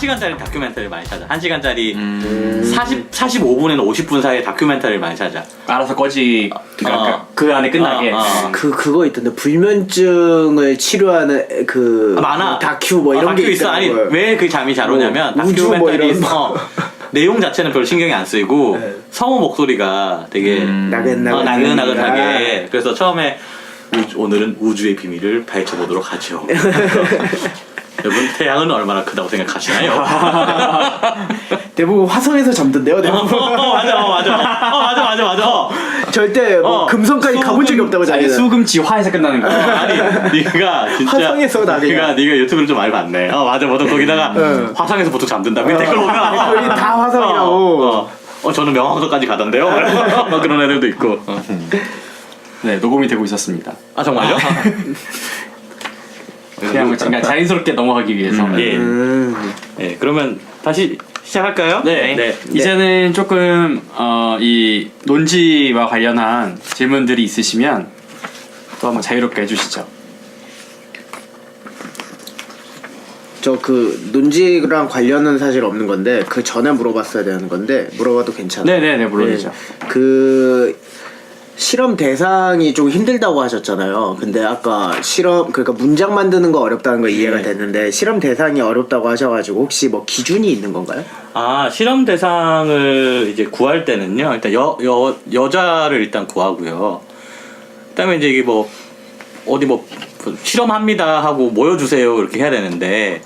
1시간짜리 다큐멘터리를 많이 찾아. 1시간짜리 45분에서 50분 사이에 다큐멘터리를 많이 찾아. 알아서 꺼지 그 안에 끝나게. 그거 있던데 불면증을 치료하는 많아. 다큐 뭐 이런 게 있어. 아니 왜 그 잠이 잘 오냐면 다큐멘터리 내용 자체는 별로 신경이 안 쓰이고 성우 목소리가 되게 나긋나긋하게. 그래서 처음에 오늘은 우주의 비밀을 파헤쳐 보도록 하죠. 여러분 태양은 얼마나 크다고 생각하시나요? 대부분 화성에서 잠든대요. 대부분. 맞아. 절대 뭐 금성까지 가본 적이 없다고 자기는. 수금지화에서 끝나는 거야. 아니 네가 진짜 화성에서 네가 유튜브를 좀 많이 봤네. 맞아. 보통 거기다가 화성에서 보통 잠든다. 댓글 보면 거의 다 화성이라고. 저는 명왕성까지 가던데요. 그런 애들도 있고. 네, 녹음이 되고 있었습니다. 아 정말요? 그냥 자연스럽게 넘어가기 위해서. 예, 그러면 다시 시작할까요? 네. 이제는 조금 이 논지와 관련한 질문들이 있으시면 또 한번 자유롭게 해주시죠. 저 논지랑 관련은 사실 없는 건데 그 전에 물어봤어야 되는 건데 물어봐도 괜찮아요? 네네네, 물론이죠. 실험 대상이 좀 힘들다고 하셨잖아요. 근데 아까 그러니까 문장 만드는 거 어렵다는 거 이해가 됐는데 실험 대상이 어렵다고 하셔가지고 혹시 뭐 기준이 있는 건가요? 실험 대상을 이제 구할 때는요. 일단 여자를 일단 구하고요. 그다음에 이제 이게 뭐 어디 뭐 실험합니다 하고 모여주세요 이렇게 해야 되는데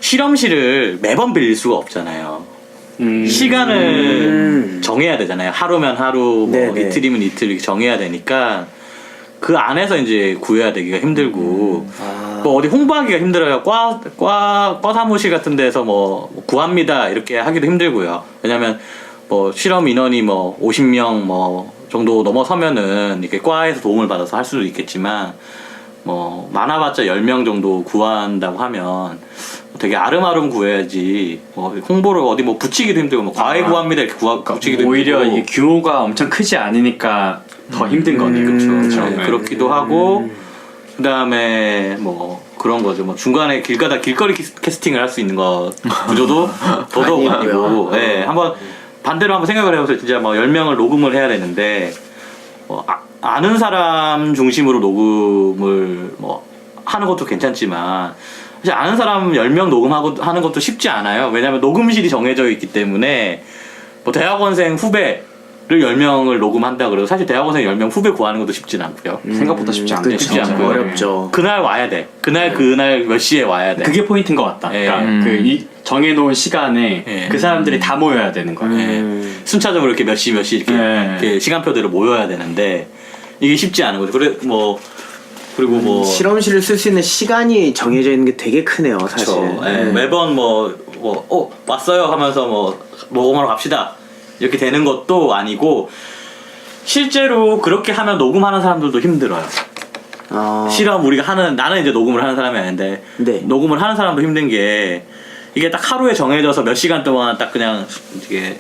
실험실을 매번 빌릴 수가 없잖아요. 시간을 정해야 되잖아요. 하루면 하루, 뭐 이틀이면 이틀 이렇게 정해야 되니까 그 안에서 이제 구해야 되기가 힘들고 뭐 어디 홍보하기가 힘들어요. 과 사무실 같은 데서 뭐 구합니다 이렇게 하기도 힘들고요. 왜냐면 뭐 실험 인원이 뭐 50명 뭐 정도 넘어서면은 이렇게 과에서 도움을 받아서 할 수도 있겠지만 뭐 많아봤자 10명 정도 구한다고 하면 되게 아름아름 구해야지 뭐 홍보를 어디 뭐 붙이기도 힘들고 뭐 과외 구합니다 이렇게 붙이기도 오히려 힘들고 이게 규모가 엄청 크지 않으니까 더 힘든 거네. 그렇죠. 네, 그렇기도 하고 그다음에 뭐 그런 거죠. 뭐 중간에 길 가다 길거리 캐스팅을 할 수 있는 거 구조도 더더욱 아니고 한번 반대로 한번 생각을 해보세요. 진짜 뭐 10명을 녹음을 해야 되는데 뭐 아는 사람 중심으로 녹음을 뭐 하는 것도 괜찮지만 사실 아는 사람 10명 녹음하고 하는 것도 쉽지 않아요. 왜냐면 녹음실이 정해져 있기 때문에 뭐 대학원생 후배를 10명을 녹음한다 그래도 사실 대학원생 10명 후배 구하는 것도 쉽진 않고요. 생각보다 쉽지 않죠. 쉽지 않고요. 어렵죠. 그날 와야 돼. 그날 몇 시에 와야 돼. 그게 포인트인 것 같다. 그러니까 이 정해놓은 시간에 그 사람들이 다 모여야 되는 거야. 순차적으로 이렇게 몇 시 이렇게 시간표대로 모여야 되는데 이게 쉽지 않은 거죠. 그리고 뭐 실험실을 쓸 수 있는 시간이 정해져 있는 게 되게 크네요, 사실. 매번 왔어요 하면서 뭐 녹음하러 갑시다 이렇게 되는 것도 아니고 실제로 그렇게 하면 녹음하는 사람들도 힘들어요. 실험 나는 이제 녹음을 하는 사람이 아닌데 녹음을 하는 사람도 힘든 게 이게 딱 하루에 정해져서 몇 시간 동안 딱 그냥 이렇게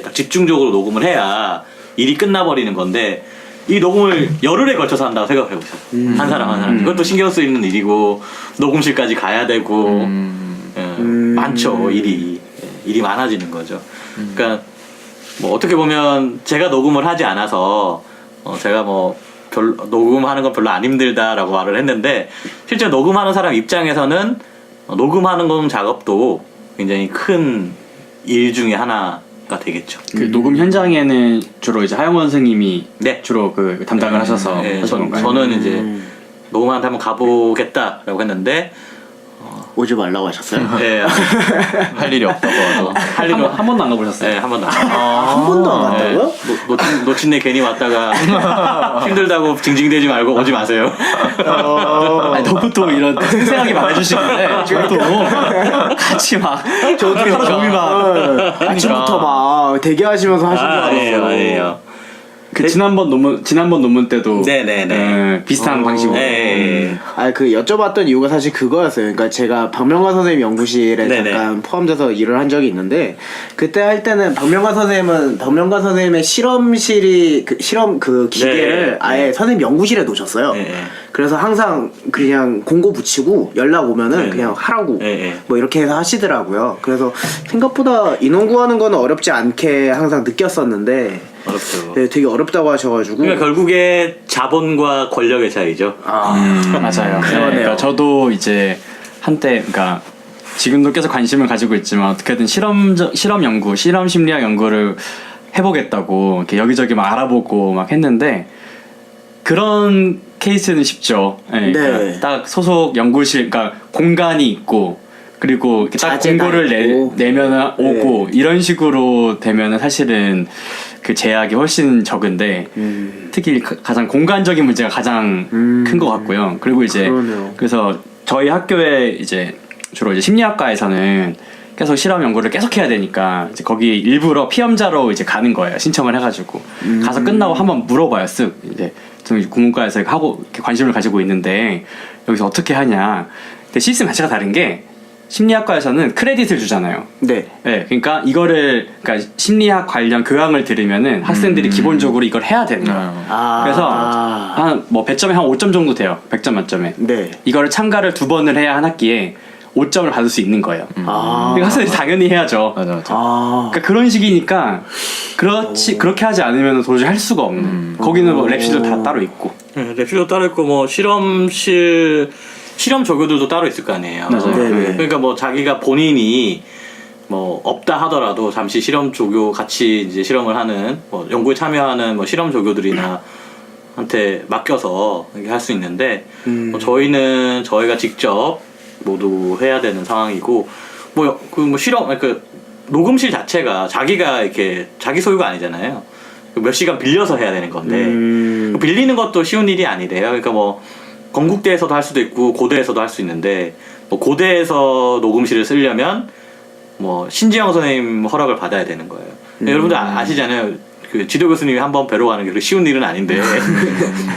딱 집중적으로 녹음을 해야 일이 끝나버리는 건데 이 녹음을 열흘에 걸쳐서 한다고 생각해보세요. 한 사람 그것도 신경 쓰이는 일이고 녹음실까지 가야 되고 많죠. 일이 많아지는 거죠. 그러니까 뭐 어떻게 보면 제가 녹음을 하지 않아서 제가 뭐 녹음하는 건 별로 안 힘들다라고 말을 했는데 실제 녹음하는 사람 입장에서는 녹음하는 건 작업도 굉장히 큰 일 중에 하나가 되겠죠. 그 녹음 현장에는 주로 이제 하영원 선생님이 주로 그 담당을 하셔서 하시는 건가요? 저는 이제 녹음하는데 한번 가보겠다라고 했는데 오지 말라고 하셨어요? 네. 할 일이 없다고 한 번도 안 가보셨어요? 네, 한 번도 한 번도 안 갔다고요? 놓친내 괜히 왔다가 힘들다고 징징대지 말고 오지 마세요. 너무 또 이런 생생하게 말해주시는데 저도 같이 막 저도 아침부터 막 대기하시면서 하신 줄 알았어요. 아니에요. 그 지난번 논문 때도 네네네. 비슷한 방식으로. 네. 그 여쭤봤던 이유가 사실 그거였어요. 그러니까 제가 박명관 선생님 연구실에 네네. 잠깐 포함돼서 일을 한 적이 있는데 그때 할 때는 박명관 선생님의 실험실이 그 실험 그 기계를 네. 아예 선생님 연구실에 놓으셨어요. 네. 그래서 항상 그냥 공고 붙이고 연락 오면은 네. 그냥 하라고 네. 뭐 이렇게 해서 하시더라고요. 그래서 생각보다 인원 구하는 거는 어렵지 않게 항상 느꼈었는데 어렵죠. 네, 되게 어렵다고 하셔가지고 그러니까 결국에 자본과 권력의 차이죠. 맞아요. 그러니까 저도 이제 한때 그러니까 지금도 계속 관심을 가지고 있지만 어떻게든 실험 연구, 실험 심리학 연구를 해보겠다고 이렇게 여기저기 막 알아보고 막 했는데 그런 케이스는 쉽죠. 네, 그러니까 딱 소속 연구실, 그러니까 공간이 있고 그리고 이렇게 딱 공고를 내면 오고 이런 식으로 되면은 사실은 그 제약이 훨씬 적은데 특히 가장 공간적인 문제가 가장 큰 것 같고요. 그리고 이제 그래서 저희 학교에 이제 주로 이제 심리학과에서는 계속 실험 연구를 계속 해야 되니까 이제 거기 일부러 피험자로 이제 가는 거예요. 신청을 해가지고 가서 끝나고 한번 물어봐요. 쓱 이제 좀 국문과에서 하고 이렇게 관심을 가지고 있는데 여기서 어떻게 하냐. 근데 시스템 자체가 다른 게 심리학과에서는 크레딧을 주잖아요. 네. 네. 그러니까 이거를 그러니까 심리학 관련 교양을 들으면은 학생들이 기본적으로 이걸 해야 되는 거예요. 그래서 한 뭐 100점에 한 5점 정도 돼요. 100점 만점에. 네. 이거를 참가를 2번을 해야 한 학기에 5점을 받을 수 있는 거예요. 그러니까 학생들이 당연히 해야죠. 맞아. 그러니까 그런 식이니까 그렇게 하지 않으면 도저히 할 수가 없는. 거기는 뭐 랩실도 다 따로 있고. 랩실도 따로 있고 뭐 실험 조교들도 따로 있을 거 아니에요. 맞아요. 그러니까 뭐 자기가 본인이 뭐 없다 하더라도 잠시 실험 조교 같이 이제 실험을 하는 뭐 연구에 참여하는 뭐 실험 조교들이나 한테 맡겨서 이렇게 할 수 있는데 뭐 저희가 직접 모두 해야 되는 상황이고 뭐 실험 그 녹음실 자체가 자기가 이렇게 자기 소유가 아니잖아요. 몇 시간 빌려서 해야 되는 건데 빌리는 것도 쉬운 일이 아니래요. 그러니까 뭐 건국대에서도 할 수도 있고 고대에서도 할 수 있는데 뭐 고대에서 녹음실을 쓰려면 뭐 신지영 선생님 허락을 받아야 되는 거예요. 여러분들 아시잖아요. 그 지도 교수님이 한번 뵈러 가는 게 그렇게 쉬운 일은 아닌데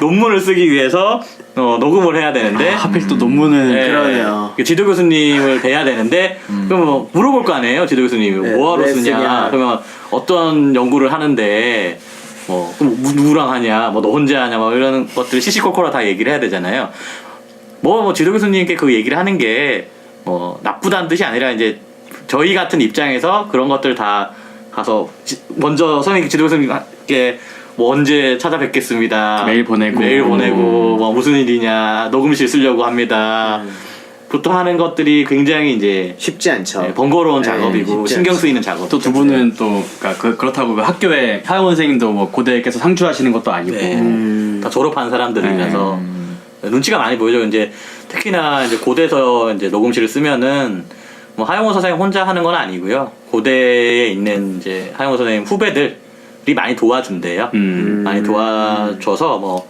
논문을 쓰기 위해서 녹음을 해야 되는데 하필 또 논문을 그러네요. 지도 교수님을 뵈야 되는데 그럼 뭐 물어볼 거 아니에요. 지도 교수님이 뭐하러 쓰냐. 그러면 어떤 연구를 하는데 뭐 누구랑 하냐, 뭐 너 혼자 하냐, 뭐 이런 것들 시시콜콜하 다 얘기를 해야 되잖아요. 뭐 지도 교수님께 그 얘기를 하는 게 뭐 나쁘다는 뜻이 아니라 이제 저희 같은 입장에서 그런 것들 다 가서 먼저 선생님 지도 교수님께 뭐 언제 찾아뵙겠습니다. 메일 보내고 뭐 무슨 일이냐, 녹음실 쓰려고 합니다. 부터 하는 것들이 굉장히 이제 쉽지 않죠. 번거로운 작업이고 신경 쓰이는 작업. 또 두 분은 또 그러니까 그렇다고 그 학교에 하영원 선생님도 뭐 고대에서 상주하시는 것도 아니고 다 졸업한 사람들이라서 눈치가 많이 보이죠. 이제 특히나 이제 고대에서 이제 녹음실을 쓰면은 뭐 하영원 선생님 혼자 하는 건 아니고요. 고대에 있는 이제 하영원 선생님 후배들이 많이 도와준대요. 많이 도와줘서 뭐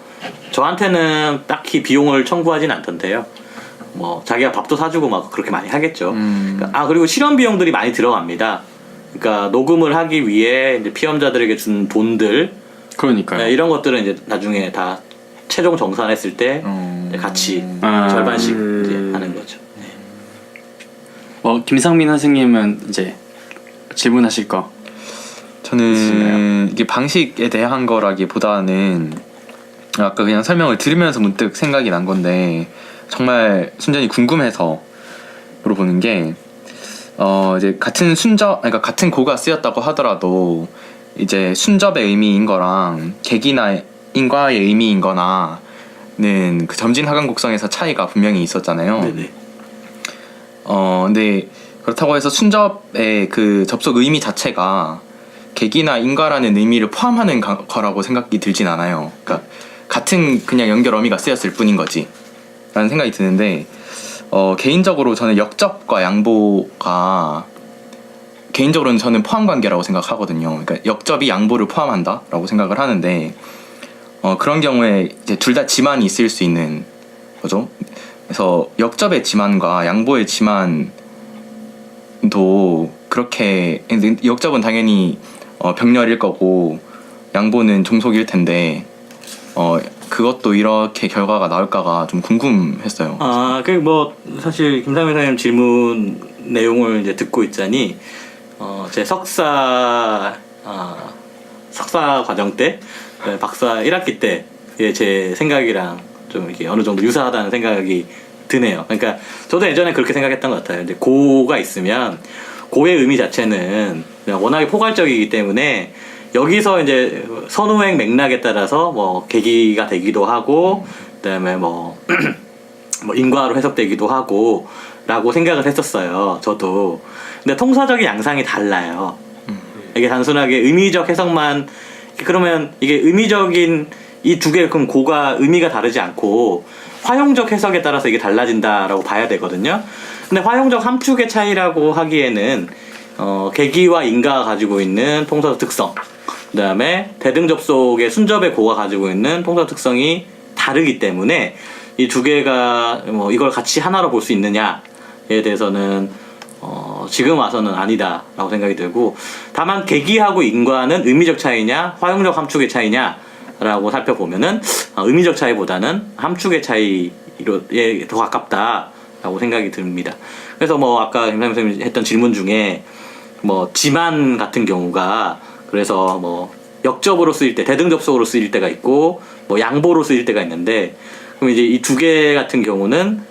저한테는 딱히 비용을 청구하진 않던데요. 뭐 자기가 밥도 사주고 막 그렇게 많이 하겠죠. 그리고 실험 비용들이 많이 들어갑니다. 그러니까 녹음을 하기 위해 이제 피험자들에게 준 돈들, 그러니까요. 네, 이런 것들은 이제 나중에 다 최종 정산했을 때 같이 절반씩 이제 하는 거죠. 김상민 선생님은 이제 질문하실 거. 저는 이게 방식에 대한 거라기보다는 아까 그냥 설명을 들으면서 문득 생각이 난 건데 정말 순전히 궁금해서 물어보는 게 이제 같은 그러니까 같은 고가 쓰였다고 하더라도 이제 순접의 의미인 거랑 객이나 인과의 의미인 거나는 그 점진하강곡성에서 차이가 분명히 있었잖아요. 네네. 근데 그렇다고 해서 순접의 그 접속 의미 자체가 객이나 인과라는 의미를 포함하는 거라고 생각이 들진 않아요. 그러니까 같은 그냥 연결 어미가 쓰였을 뿐인 거지 라는 생각이 드는데 개인적으로 저는 역접과 양보가 개인적으로는 저는 포함관계라고 생각하거든요. 그러니까 역접이 양보를 포함한다 라고 생각을 하는데 그런 경우에 이제 둘 다 지만이 있을 수 있는 거죠. 그래서 역접의 지만과 양보의 지만도 그렇게 역접은 당연히 병렬일 거고 양보는 종속일 텐데 그것도 이렇게 결과가 나올까가 좀 궁금했어요. 그 뭐 사실 김상민 선생님 질문 내용을 이제 듣고 있자니 제 석사 과정 때 박사 1학기 때의 제 생각이랑 좀 이렇게 어느 정도 유사하다는 생각이 드네요. 그러니까 저도 예전에 그렇게 생각했던 것 같아요. 근데 고가 있으면 고의 의미 자체는 그냥 워낙에 포괄적이기 때문에 여기서 이제 선후행 맥락에 따라서 뭐 계기가 되기도 하고 그다음에 뭐 인과로 해석되기도 하고 라고 생각을 했었어요. 저도. 근데 통사적인 양상이 달라요. 이게 단순하게 의미적 해석만 그러면 이게 의미적인 이 두 개 그럼 고가 의미가 다르지 않고 화용적 해석에 따라서 이게 달라진다라고 봐야 되거든요. 근데 화용적 함축의 차이라고 하기에는 계기와 인가가 가지고 있는 통사적 특성, 그 다음에 대등접속의 순접의 고가 가지고 있는 통사적 특성이 다르기 때문에 이 두 개가 뭐 이걸 같이 하나로 볼 수 있느냐에 대해서는 지금 와서는 아니다라고 생각이 들고, 다만 계기하고 인과는 의미적 차이냐 화용적 함축의 차이냐라고 살펴보면은 의미적 차이보다는 함축의 차이에 더 가깝다라고 생각이 듭니다. 그래서 뭐 아까 김상민 선생님이 했던 질문 중에 뭐 지만 같은 경우가 그래서 뭐 역접으로 쓰일 때 대등접속으로 쓰일 때가 있고 뭐 양보로 쓰일 때가 있는데, 그럼 이제 이 두 개 같은 경우는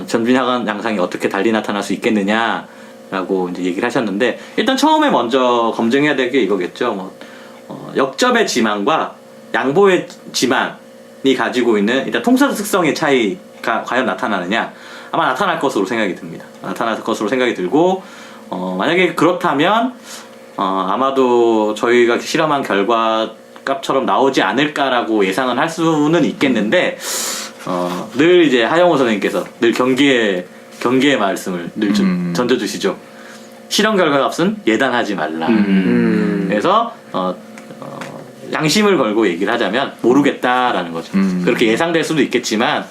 점진하간 양상이 어떻게 달리 나타날 수 있겠느냐라고 이제 얘기를 하셨는데, 일단 처음에 먼저 검증해야 될 게 이거겠죠. 뭐 역접의 지만과 양보의 지만이 가지고 있는 일단 통사적 특성의 차이가 과연 나타나느냐, 아마 나타날 것으로 생각이 듭니다. 나타날 것으로 생각이 들고, 만약에 그렇다면 아마도 저희가 실험한 결과값처럼 나오지 않을까라고 예상은 할 수는 있겠는데, 늘 이제 하영호 선생님께서 늘 경계의 말씀을 늘 던져주시죠. 실험 결과값은 예단하지 말라. 그래서 양심을 걸고 얘기를 하자면 모르겠다라는 거죠. 그렇게 예상될 수도 있겠지만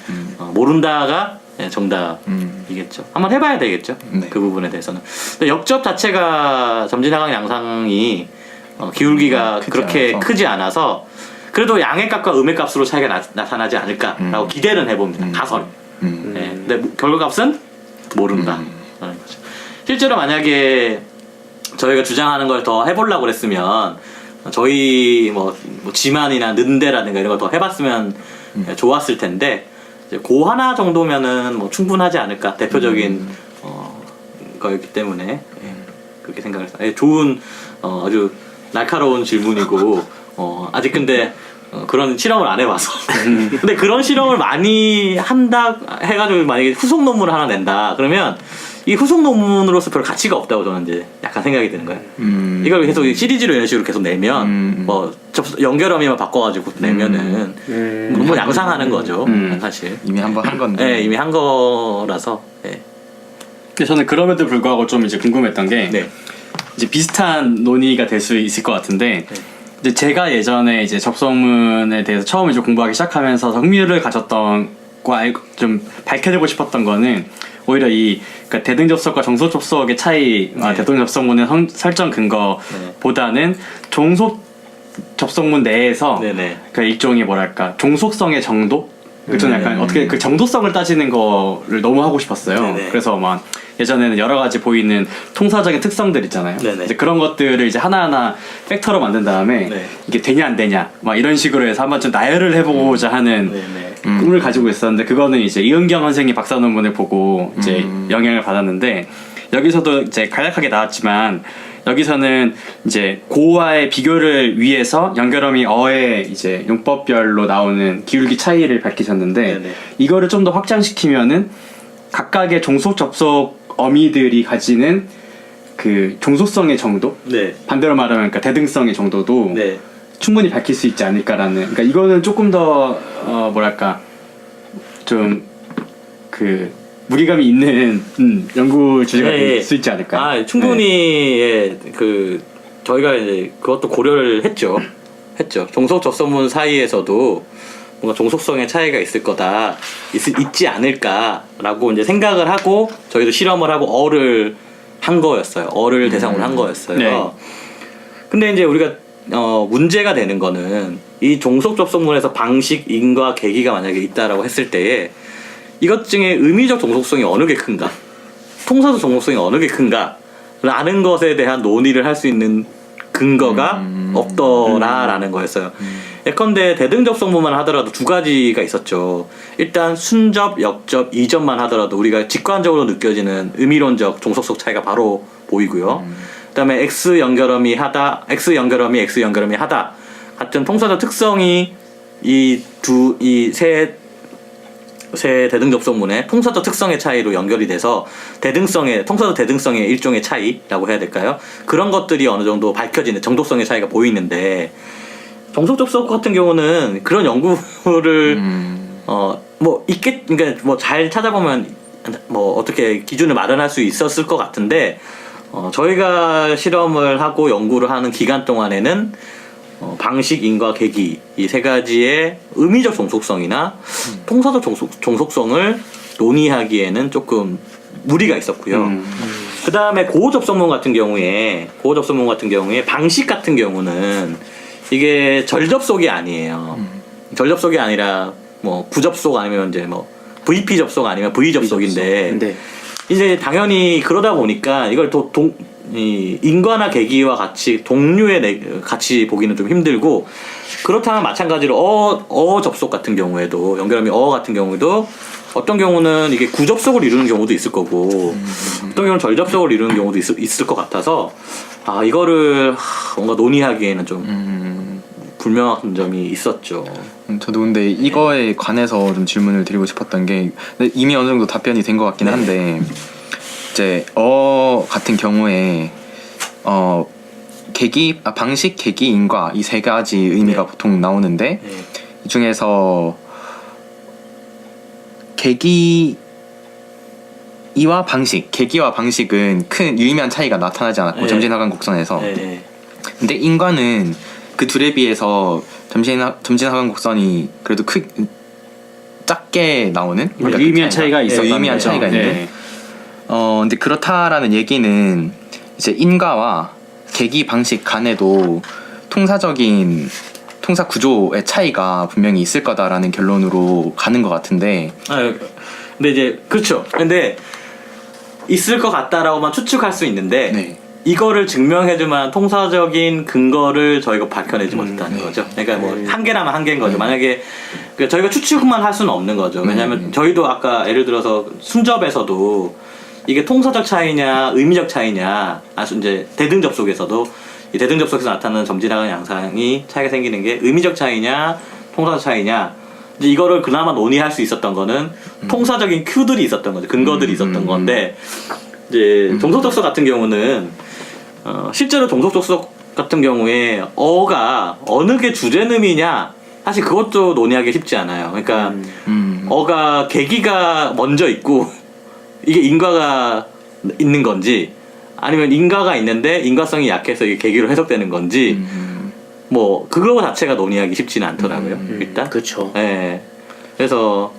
모른다가 정답이겠죠. 한번 해봐야 되겠죠. 네. 그 부분에 대해서는. 근데 역접 자체가 점진하강 양상이 기울기가 크지 그렇게 않아서. 크지 않아서 그래도 양의 값과 음의 값으로 차이가 나타나지 않을까라고 기대는 해봅니다. 가설. 네. 근데 결과값은 모른다라는 거죠. 실제로 만약에 저희가 주장하는 걸 더 해보려고 그랬으면 저희 뭐 지만이나 는대라든가 이런 걸 더 해봤으면 좋았을 텐데, 이제 고 하나 정도면은 뭐 충분하지 않을까, 대표적인 거였기 때문에 그렇게 생각을 했어요. 좋은 아주 날카로운 질문이고 아직 근데 그런 실험을 안 해봐서 근데 그런 실험을 많이 한다 해가지고 만약에 후속 논문을 하나 낸다 그러면 이 후속 논문으로서 별 가치가 없다고 저는 이제 약간 생각이 드는 거예요. 이걸 계속 시리즈로 이런 식으로 계속 내면 뭐 연결어미만 바꿔가지고 내면은 논문 양상하는 거죠. 사실 이미 한번 한 건데. 네, 이미 한 거라서. 네. 근데 저는 그럼에도 불구하고 좀 이제 궁금했던 게 네. 이제 비슷한 논의가 될 수 있을 것 같은데, 이제 제가 예전에 이제 접속문에 대해서 처음 이제 공부하기 시작하면서 흥미를 가졌던 거 알고 좀 밝혀내고 싶었던 거는 오히려 그러니까 대등 접속과 종속 접속의 차이와 대등 접속문의 설정 근거보다는 종속 접속문 내에서 그 일종의 뭐랄까 종속성의 정도? 좀 약간 어떻게 그 정도성을 따지는 거를 너무 하고 싶었어요. 네네. 그래서 막 예전에는 여러 가지 보이는 통사적인 특성들 있잖아요. 네네. 이제 그런 것들을 이제 하나하나 팩터로 만든 다음에 네. 이게 되냐 안 되냐 막 이런 식으로 해서 한번 좀 나열을 해보고자 하는 꿈을 가지고 있었는데, 그거는 이제 이은경 선생님 박사 논문을 보고 이제 영향을 받았는데, 여기서도 이제 간략하게 나왔지만 여기서는 이제 고와의 비교를 위해서 연결어미 어의 이제 용법별로 나오는 기울기 차이를 밝히셨는데, 네네. 이거를 좀 더 확장시키면은 각각의 종속 접속 어미들이 가지는 그 종속성의 정도, 네. 반대로 말하면 그러니까 대등성의 정도도 네. 충분히 밝힐 수 있지 않을까라는, 그러니까 이거는 조금 더 뭐랄까 좀 그 무리감이 있는 연구 주제가 될 수 있지 않을까. 충분히 그 저희가 이제 그것도 고려를 했죠. 종속 접속문 사이에서도 뭔가 종속성의 차이가 있을 거다, 있지 않을까라고 이제 생각을 하고 저희도 실험을 하고 어를 한 거였어요. 어를 대상으로 한 거였어요. 네. 근데 이제 우리가 문제가 되는 거는 이 종속 접속문에서 방식, 인과, 계기가 만약에 있다라고 했을 때에 이것 중에 의미적 종속성이 어느 게 큰가, 통사적 종속성이 어느 게 큰가 라는 것에 대한 논의를 할 수 있는 근거가 없더라라는 거였어요. 예컨대 대등 접속문만 하더라도 두 가지가 있었죠. 일단 순접, 역접, 이접만 하더라도 우리가 직관적으로 느껴지는 의미론적 종속성 차이가 바로 보이고요. 그다음에 X 연결음이 하다, X 연결음이 X 연결음이 하다 같은 통사적 특성이 이 세 대등 접속문의 통사적 특성의 차이로 연결이 돼서 통사적 대등성의 일종의 차이라고 해야 될까요? 그런 것들이 어느 정도 밝혀지는 정도성의 차이가 보이는데 종속 접속 같은 경우는 그런 연구를 그러니까 뭐 잘 찾아보면 뭐 어떻게 기준을 마련할 수 있었을 것 같은데 저희가 실험을 하고 연구를 하는 기간 동안에는 방식, 인과, 계기 이 세 가지의 의미적 종속성이나 통사적 종속성을 논의하기에는 조금 무리가 있었고요. 그 다음에 고호 접속문 같은 경우에 방식 같은 경우는 이게 절접속이 아니에요. 절접속이 아니라 뭐 부접속 아니면 이제 뭐 VP 접속 아니면 V 접속인데 네. 이제 당연히 그러다 보니까 이걸 이 인과나 계기와 같이 동류의 같이 보기는 좀 힘들고, 그렇다면 마찬가지로 어 접속 같은 경우에도 연결음이 같은 경우에도 어떤 경우는 이게 구접속을 이루는 경우도 있을 거고 어떤 경우는 절접속을 이루는 경우도 있을 것 같아서 이거를 뭔가 논의하기에는 좀 불명확한 점이 있었죠. 저도 근데 이거에 관해서 좀 질문을 드리고 싶었던 게 이미 어느 정도 답변이 된 것 같긴 한데 이제 같은 경우에 방식, 계기, 인과 이 세 가지 의미가 보통 나오는데 이 중에서 계기와 방식은 큰 유의미한 차이가 나타나지 않았고 점진하강 곡선에서 근데 인과는 그 둘에 비해서 점진하강 곡선이 그래도 작게 나오는 유의미한 차이가 있었다는 유의미한 거죠. 차이가 있는데 네. 근데 그렇다라는 얘기는 이제 인과와 계기 방식 간에도 통사 구조의 차이가 분명히 있을 거다라는 결론으로 가는 것 같은데. 근데 이제 그렇죠. 근데 있을 것 같다라고만 추측할 수 있는데 네. 이거를 증명해줄 만한 통사적인 근거를 저희가 밝혀내지 못했다는 거죠. 그러니까 뭐 한계라면 한계인 거죠. 만약에 저희가 추측만 할 수는 없는 거죠. 왜냐하면 저희도 아까 예를 들어서 순접에서도 이게 통사적 차이냐 의미적 차이냐 이제 대등 접속에서도 이 대등 접속에서 나타나는 점진하강 양상이 차이가 생기는 게 의미적 차이냐 통사적 차이냐, 이제 이거를 그나마 논의할 수 있었던 거는 통사적인 큐들이 있었던 거죠. 근거들이 있었던 건데 이제 종속 접속 같은 경우는 실제로 종속 접속 같은 경우에 어가 어느 게 주제음이냐 사실 그것도 논의하기 쉽지 않아요. 그러니까 어가 계기가 먼저 있고 이게 인과가 있는 건지 아니면 인과가 있는데 인과성이 약해서 이게 계기로 해석되는 건지 뭐 그거 자체가 논의하기 쉽지는 않더라고요. 일단 그렇죠. 예. 그래서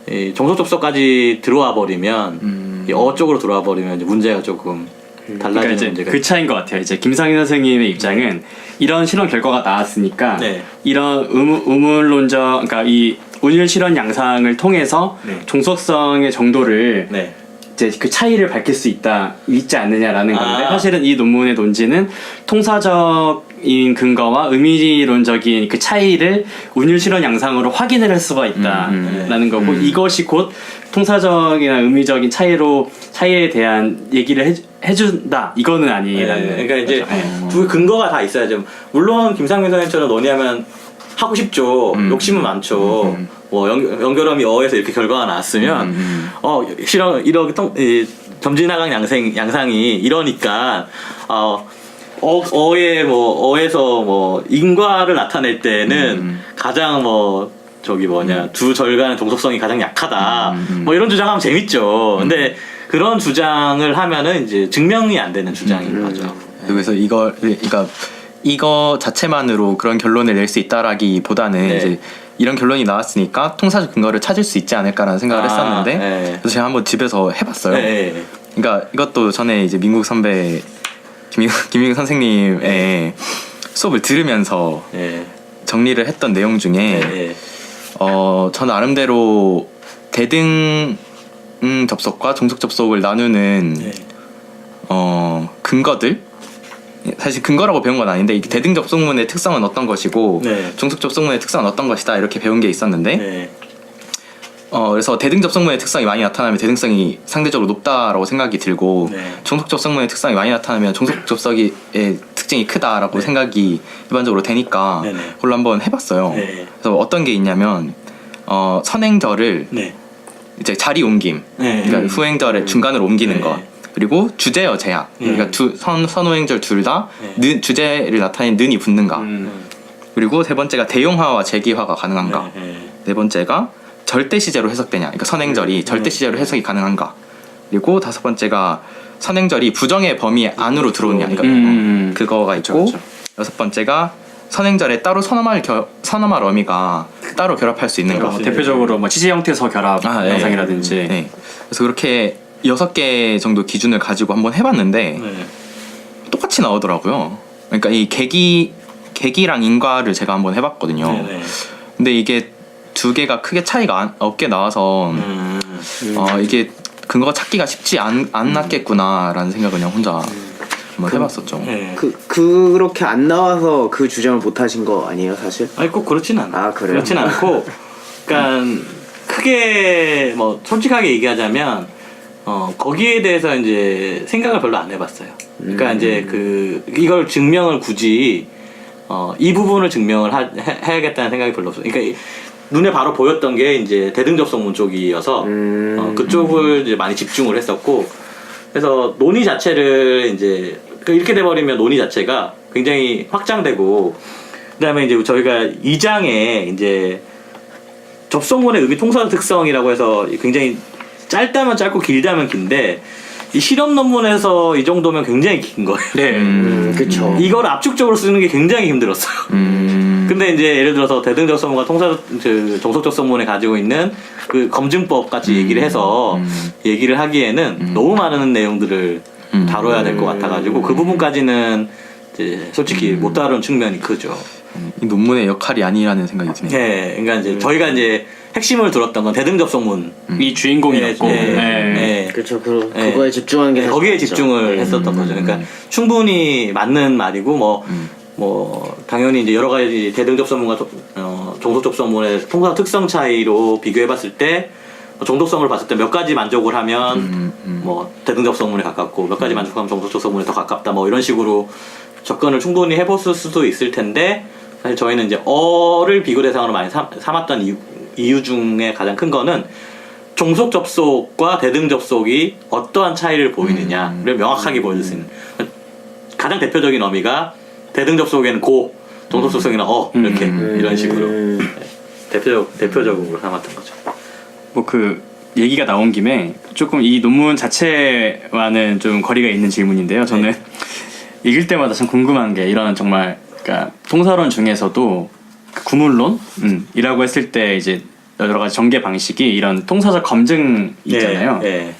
이 종속 접속까지 들어와 버리면 이 쪽으로 들어와 버리면 이제 문제가 조금 달라지는 그러니까 이제 문제가 그 차이인 것 같아요. 이제 김상희 선생님의 입장은 이런 실험 결과가 나왔으니까 네. 이런 우물론적, 그러니까 이 운율 실현 양상을 통해서 네. 종속성의 정도를 네. 이제 그 차이를 밝힐 수 있지 않느냐라는 건데, 사실은 이 논문의 논지는 통사적인 근거와 의미론적인 그 차이를 운율 실현 양상으로 확인을 할 수가 있다라는 거고, 이것이 곧 통사적이나 의미적인 차이에 대한 얘기를 해준다, 이거는 아니라는. 그러니까 이제 거죠. 두 근거가 다 있어야죠. 물론 김상민 선생님처럼 논의하면 하고 싶죠. 욕심은 많죠. 뭐 연결음이 어에서 이렇게 결과가 나왔으면 실험 점진하강 양상이 이러니까 어에서 뭐 인과를 나타낼 때는 가장 두 절간의 동속성이 가장 약하다. 뭐 이런 주장하면 재밌죠. 근데 그런 주장을 하면은 이제 증명이 안 되는 주장인 거죠. 그래서 이거 자체만으로 그런 결론을 낼 수 있다라기보다는 네. 이제 이런 결론이 나왔으니까 통사적 근거를 찾을 수 있지 않을까라는 생각을 했었는데 네. 그래서 제가 한번 집에서 해봤어요. 네. 그러니까 이것도 전에 이제 민국 선배 김민국 선생님의 수업을 들으면서 예. 정리를 했던 내용 중에 예. 저 나름대로 대등 접속과 종속 접속을 나누는 예. 근거들, 사실 근거라고 배운 건 아닌데 이게 대등 접속문의 특성은 어떤 것이고 네. 종속 접속문의 특성은 어떤 것이다 이렇게 배운 게 있었는데 네. 그래서 대등 접속문의 특성이 많이 나타나면 대등성이 상대적으로 높다라고 생각이 들고 네. 종속 접속문의 특성이 많이 나타나면 종속 접속의 특징이 크다라고 네. 생각이 일반적으로 되니까 네네. 그걸로 한번 해봤어요. 네. 그래서 어떤 게 있냐면 선행절을 네. 이제 자리 옮김, 네. 그러니까 후행절의 중간으로 옮기는 네. 것, 그리고 주제어 제약, 그러니까 선후행절 둘 다 네. 주제를 나타내는 는이 붙는가, 그리고 세 번째가 대용화와 재기화가 가능한가, 네 번째가 절대 시제로 해석되냐, 그러니까 선행절이 절대 시제로 해석이 가능한가, 그리고 다섯 번째가 선행절이 부정의 범위 안으로 들어오냐, 그러니까 그거가 있고, 그쵸. 여섯 번째가 선행절에 따로 선어말 어미가 따로 결합할 수 있는가. 대표적으로 뭐 치지 형태서 결합 네. 영상이라든지. 네. 그래서 그렇게 6개 정도 기준을 가지고 한번 해봤는데 네. 똑같이 나오더라고요. 그러니까 이 계기랑 인과를 제가 한번 해봤거든요. 네. 근데 이게 두 개가 크게 차이가 없게 나와서 이게 근거가 찾기가 쉽지 않았겠구나라는 생각을 그냥 혼자 한번 해봤었죠. 네. 그렇게 안 나와서 그 주장을 못 하신 거 아니에요, 사실? 아니 꼭 그렇진 않아. 아, 그래요? 그렇진 않고, 그러니까 크게 뭐 솔직하게 얘기하자면 거기에 대해서 이제 생각을 별로 안 해봤어요. 그러니까 이제 이걸 증명을 굳이 이 부분을 증명을 해야겠다는 생각이 별로 없어요. 그러니까 눈에 바로 보였던 게 이제 대등접속문 쪽이어서 그쪽을 이제 많이 집중을 했었고, 그래서 논의 자체를 이제 이렇게 돼버리면 논의 자체가 굉장히 확장되고, 그다음에 이제 저희가 2장에 이제 접속문의 의미 통사 특성이라고 해서 굉장히 짧다면 짧고 길다면 긴데, 이 실험 논문에서 이 정도면 굉장히 긴 거예요. 네. 그쵸. 이걸 압축적으로 쓰는 게 굉장히 힘들었어요. 근데 이제 예를 들어서 대등접속문과 종속접속문에 가지고 있는 그 검증법 같이 얘기를 해서 얘기를 하기에는 너무 많은 내용들을 다뤄야 될 것 같아가지고 그 부분까지는 이제 솔직히 못 다룬 측면이 크죠. 이 논문의 역할이 아니라는 생각이 드네요. 네, 그러니까 이제 저희가 이제 핵심을 들었던 건 대등접속문. 이 주인공이었고. 네. 그렇죠. 그거에 집중하는 게 거기에 맞죠. 집중을 했었던 거죠. 그러니까 충분히 맞는 말이고 뭐 당연히 이제 여러 가지 대등접속문과 종속접속문의 통사 특성 차이로 비교해봤을 때 정독성을 봤을 때 몇 가지 만족을 하면 뭐 대등접속문에 가깝고 몇 가지 만족하면 종속접속문에 더 가깝다 뭐 이런 식으로 접근을 충분히 해봤을 수도 있을 텐데, 사실 저희는 이제 어를 비교 대상으로 많이 삼았던 이유 중에 가장 큰 거는 종속 접속과 대등 접속이 어떠한 차이를 보이느냐를 명확하게 보여줄 수 있는, 가장 대표적인 어미가 대등 접속에는 고, 종속 접속에는 이렇게 이런 식으로 대표적으로 삼았던 거죠. 뭐 그 얘기가 나온 김에 조금 이 논문 자체와는 좀 거리가 있는 질문인데요. 저는 읽을 때마다 참 궁금한 게, 이런 정말 그러니까 통사론 중에서도 그 구문론이라고 했을 때 이제 여러 가지 전개 방식이 이런 통사적 검증이잖아요. 네.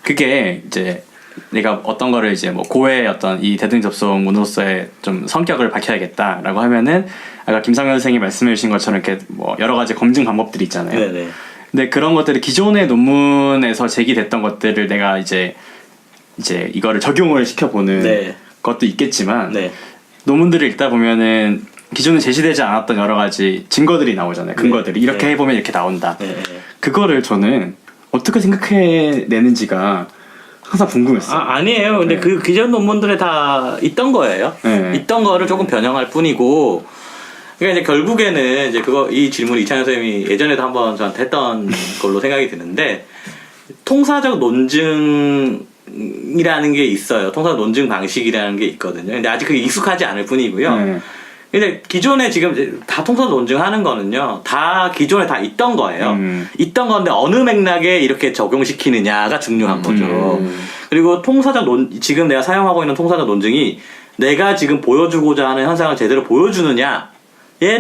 그게 이제 내가 어떤 거를 이제 뭐 고의 어떤 이 대등 접속 문으로서의 좀 성격을 밝혀야겠다라고 하면은 아까 김상현 선생님이 말씀해 주신 것처럼 이렇게 뭐 여러 가지 검증 방법들이 있잖아요. 네네. 근데 그런 것들이 기존의 논문에서 제기됐던 것들을 내가 이제 이거를 적용을 시켜보는 네. 것도 있겠지만 네. 논문들을 읽다 보면은 기존에 제시되지 않았던 여러 가지 증거들이 나오잖아요. 근거들이 이렇게 네. 해보면 이렇게 나온다. 네. 그거를 저는 어떻게 생각해내는지가 항상 궁금했어요. 아니에요. 근데 그 기존 논문들에 다 있던 거예요. 네. 있던 거를 조금 변형할 뿐이고, 그러니까 이제 결국에는 이제 이 질문을 이창현 선생님이 예전에도 한번 저한테 했던 걸로 생각이 드는데, 통사적 논증이라는 게 있어요. 통사적 논증 방식이라는 게 있거든요. 근데 아직 그게 익숙하지 않을 뿐이고요. 네. 근데 기존에 지금 다 통사적 논증하는 거는요, 다 기존에 다 있던 거예요. 있던 건데 어느 맥락에 이렇게 적용시키느냐가 중요한 거죠. 그리고 지금 내가 사용하고 있는 통사적 논증이 내가 지금 보여주고자 하는 현상을 제대로 보여주느냐에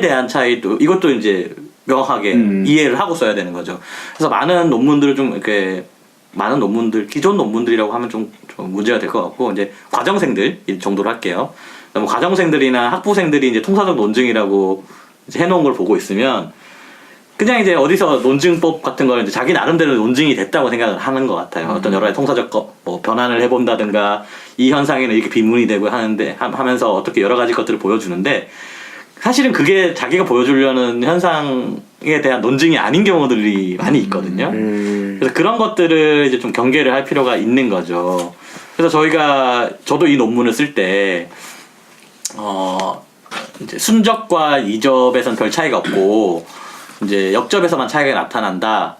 대한 차이도, 이것도 이제 명확하게 이해를 하고 써야 되는 거죠. 그래서 많은 논문들을 좀 이렇게, 기존 논문들이라고 하면 좀 문제가 될 것 같고, 이제 과정생들 이 정도로 할게요. 뭐 과정생들이나 학부생들이 이제 통사적 논증이라고 이제 해놓은 걸 보고 있으면 그냥 이제 어디서 논증법 같은 거를 이제 자기 나름대로 논증이 됐다고 생각을 하는 것 같아요. 어떤 여러 가지 통사적 뭐 변환을 해본다든가 이 현상에는 이렇게 비문이 되고 하면서 어떻게 여러 가지 것들을 보여주는데 사실은 그게 자기가 보여주려는 현상에 대한 논증이 아닌 경우들이 많이 있거든요. 그래서 그런 것들을 이제 좀 경계를 할 필요가 있는 거죠. 그래서 저도 이 논문을 쓸 때, 이제 순접과 이접에선 별 차이가 없고, 이제 역접에서만 차이가 나타난다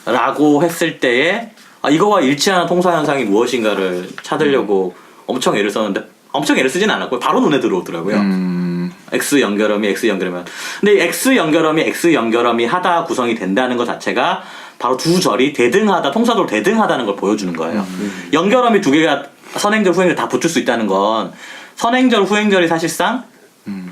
라고 했을 때에 이거와 일치하는 통사 현상이 무엇인가를 찾으려고 엄청 애를 썼는데 엄청 애를 쓰진 않았고 바로 눈에 들어오더라고요. X 연결음이 근데 X 연결음이 하다 구성이 된다는 것 자체가 바로 두 절이 대등하다, 통사적으로 대등하다는 걸 보여주는 거예요. 연결음이 두 개가 선행절 후행절 다 붙을 수 있다는 건 선행절 후행절이 사실상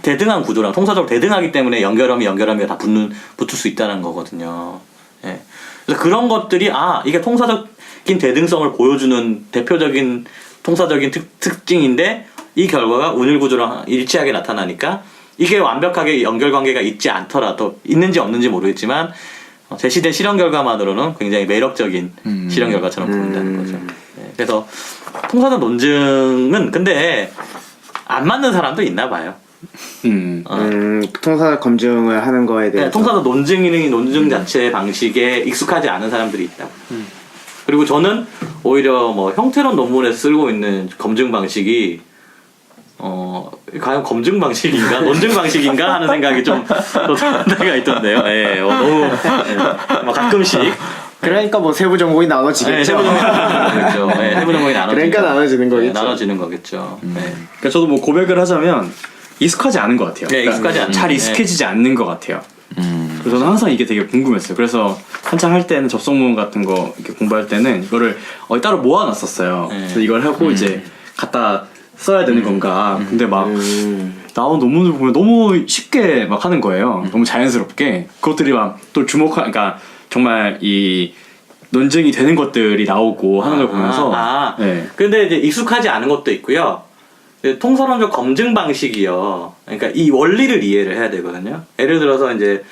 대등한 구조랑 통사적으로 대등하기 때문에 연결음이 다 붙을 수 있다는 거거든요. 예. 그래서 그런 것들이 이게 통사적인 대등성을 보여주는 대표적인 통사적인 특징인데 이 결과가 운율 구조랑 일치하게 나타나니까 이게 완벽하게 연결 관계가 있지 않더라도 있는지 없는지 모르겠지만 제시된 실험 결과만으로는 굉장히 매력적인 실험 결과처럼 보인다는 거죠. 예. 그래서 통사적 논증은 근데 안 맞는 사람도 있나 봐요. 통사적 검증을 하는 거에 대해서. 네, 통사적 논증 자체의 방식에 익숙하지 않은 사람들이 있다. 그리고 저는 오히려 뭐 형태론 논문에서 쓰고 있는 검증 방식이 과연 검증 방식인가 논증 방식인가 하는 생각이 좀 때가 있던데요. 예, 너무 막 가끔씩. 그러니까 뭐 세부 전공이 나눠지겠죠. 네, 세부 전공이 나눠지겠죠. 네, 세부 전공이 나눠지죠. 그러니까 나눠지는 거겠죠. 나눠지는 거겠죠. 네. 그러니까 저도 뭐 고백을 하자면 익숙하지 않은 것 같아요. 네, 익숙하지 않은. 잘 익숙해지지 않는 것 같아요. 그래서 저는 항상 이게 되게 궁금했어요. 그래서 한창 할 때는 접속문 같은 거 이렇게 공부할 때는 이거를 따로 모아놨었어요. 네. 그래서 이걸 하고 이제 갖다 써야 되는 건가. 근데 막 나온 논문을 보면 너무 쉽게 막 하는 거예요. 너무 자연스럽게. 그것들이 막 또 그러니까 정말 이 논증이 되는 것들이 나오고 하는 걸 보면서. 네. 근데 이제 익숙하지 않은 것도 있고요. 통사론적 검증 방식이요. 그러니까 이 원리를 이해를 해야 되거든요. 예를 들어서 이제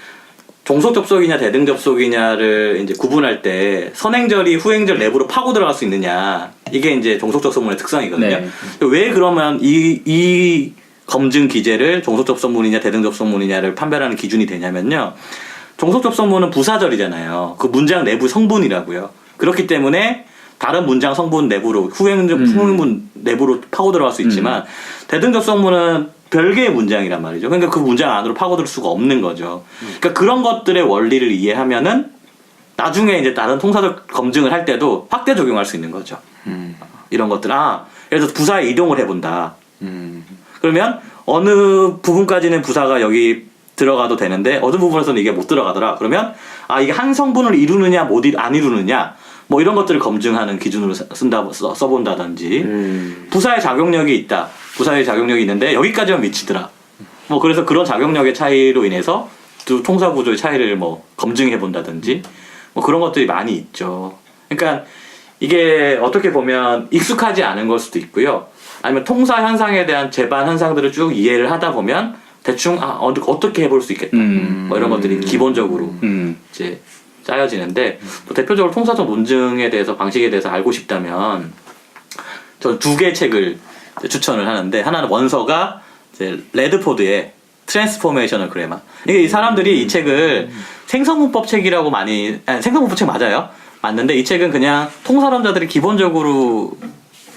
종속 접속이냐 대등 접속이냐를 이제 구분할 때 선행절이 후행절 내부로 파고 들어갈 수 있느냐 이게 이제 종속 접속문의 특성이거든요. 네. 왜 그러면 이 검증 기제를 종속 접속문이냐 대등 접속문이냐를 판별하는 기준이 되냐면요. 종속 접속문은 부사절이잖아요. 그 문장 내부 성분이라고요. 그렇기 때문에 다른 문장 성분 내부로 후행문 내부로 파고 들어갈 수 있지만 대등 접속문은 별개의 문장이란 말이죠. 그러니까 그 문장 안으로 파고들 수가 없는 거죠. 그러니까 그런 것들의 원리를 이해하면은 나중에 이제 다른 통사적 검증을 할 때도 확대 적용할 수 있는 거죠. 이런 것들 예를 들어서 부사에 이동을 해본다. 그러면 어느 부분까지는 부사가 여기 들어가도 되는데 어느 부분에서는 이게 못 들어가더라. 그러면 이게 한 성분을 이루느냐 안 이루느냐 뭐 이런 것들을 검증하는 기준으로 써본다든지 부사의 작용력이 있다. 부사의 작용력이 있는데 여기까지만 미치더라. 뭐 그래서 그런 작용력의 차이로 인해서 두 통사 구조의 차이를 뭐 검증해 본다든지 뭐 그런 것들이 많이 있죠. 그러니까 이게 어떻게 보면 익숙하지 않은 걸 수도 있고요. 아니면 통사 현상에 대한 재반 현상들을 쭉 이해를 하다 보면 대충 어떻게 해볼 수 있겠다. 뭐 이런 것들이 기본적으로 이제 짜여지는데 또 대표적으로 통사적 논증에 대해서 방식에 대해서 알고 싶다면 저는 두 개의 책을 추천을 하는데 하나는 원서가 이제 레드포드의 트랜스포메이셔널 그래마. 이게 이 사람들이 이 책을 생성문법 책이라고 생성문법 책 맞아요. 맞는데 이 책은 그냥 통사론자들이 기본적으로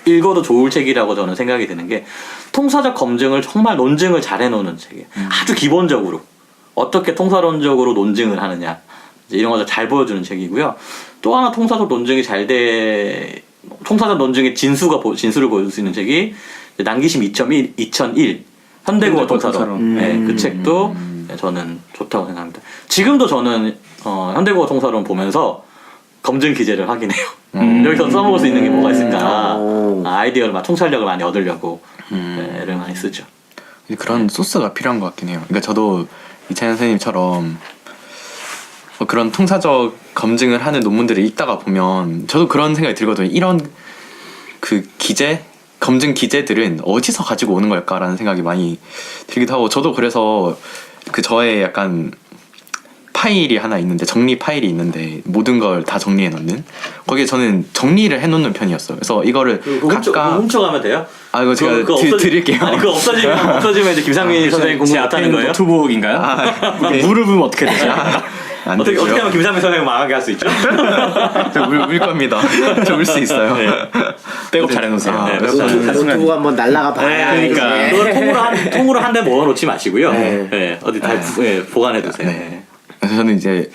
읽어도 좋을 책이라고 저는 생각이 드는 게 통사적 검증을 정말 논증을 잘 해놓는 책이에요. 아주 기본적으로 어떻게 통사론적으로 논증을 하느냐 이런 것을 잘 보여주는 책이고요. 또 하나 통사적 논증이 통사적 논증의 진수를 보여줄 수 있는 책이 남기심 2001 현대국어 통사론. 네, 그 책도 저는 좋다고 생각합니다. 지금도 저는 현대국어 통사론 보면서 검증 기제를 확인해요. 여기서 써먹을 수 있는 게 뭐가 있을까. 아이디어를 통찰력을 많이 얻으려고 애를 많이 쓰죠. 그런 소스가 필요한 것 같긴 해요. 그러니까 저도 이찬현 선생님처럼 그런 통사적 검증을 하는 논문들을 읽다가 보면 저도 그런 생각이 들거든요. 이런 그 기제가 검증 기제들은 어디서 가지고 오는 걸까라는 생각이 많이 들기도 하고 저도 그래서 그 저의 약간 파일이 하나 있는데 정리 파일이 있는데 모든 걸 다 정리해 놓는 거기에 저는 정리를 해 놓는 편이었어요. 그래서 이거를 각각 훔쳐가면 돼요? 아 이거 제가 드릴게요. 아니 그거 없어지면 이제 김상민 선생님 공부 제 못하는 앞에는 거예요? 노트북인가요? 무릎은 어떻게 되죠? 안 어떻게 되고요. 하면 김상민 선생님 망하게 할 수 있죠? 울 겁니다. 저 울 수 있어요. 백업 잘 해놓으세요. 아, 네, 그래서 노트북 한번 날라가 봐야 네, 그러니까. 그걸 통으로 한 대 모아놓지 마시고요. 네. 네, 어디 다 보관해 두세요. 네. 그래서 저는 이제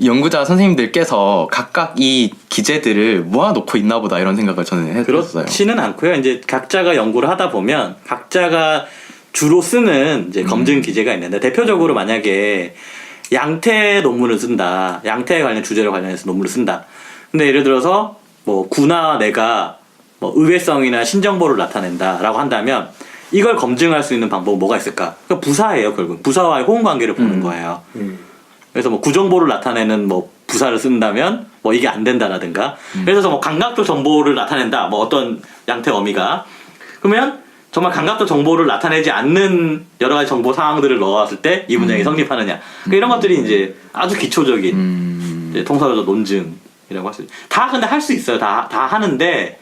연구자 선생님들께서 각각 이 기제들을 모아놓고 있나 보다 이런 생각을 저는 했었어요. 그렇지는 않고요. 이제 각자가 연구를 하다 보면 각자가 주로 쓰는 이제 검증 기제가 있는데 대표적으로 만약에 양태 논문을 쓴다. 양태에 관련 주제를 관련해서 논문을 쓴다. 근데 예를 들어서 뭐 구나 내가 뭐 의외성이나 신정보를 나타낸다라고 한다면 이걸 검증할 수 있는 방법은 뭐가 있을까? 그러니까 부사예요, 결국. 부사와의 호응 관계를 보는 거예요. 그래서 뭐 구정보를 나타내는 뭐 부사를 쓴다면 뭐 이게 안 된다라든가. 그래서 뭐 감각적 정보를 나타낸다. 뭐 어떤 양태 어미가. 그러면 정말 감각적 정보를 나타내지 않는 여러 가지 정보 상황들을 넣어왔을 때 이 문장이 성립하느냐. 그러니까 이런 것들이 이제 아주 기초적인 이제 통사로적 논증이라고 할 수 있어요. 다 근데 할 수 있어요. 다 하는데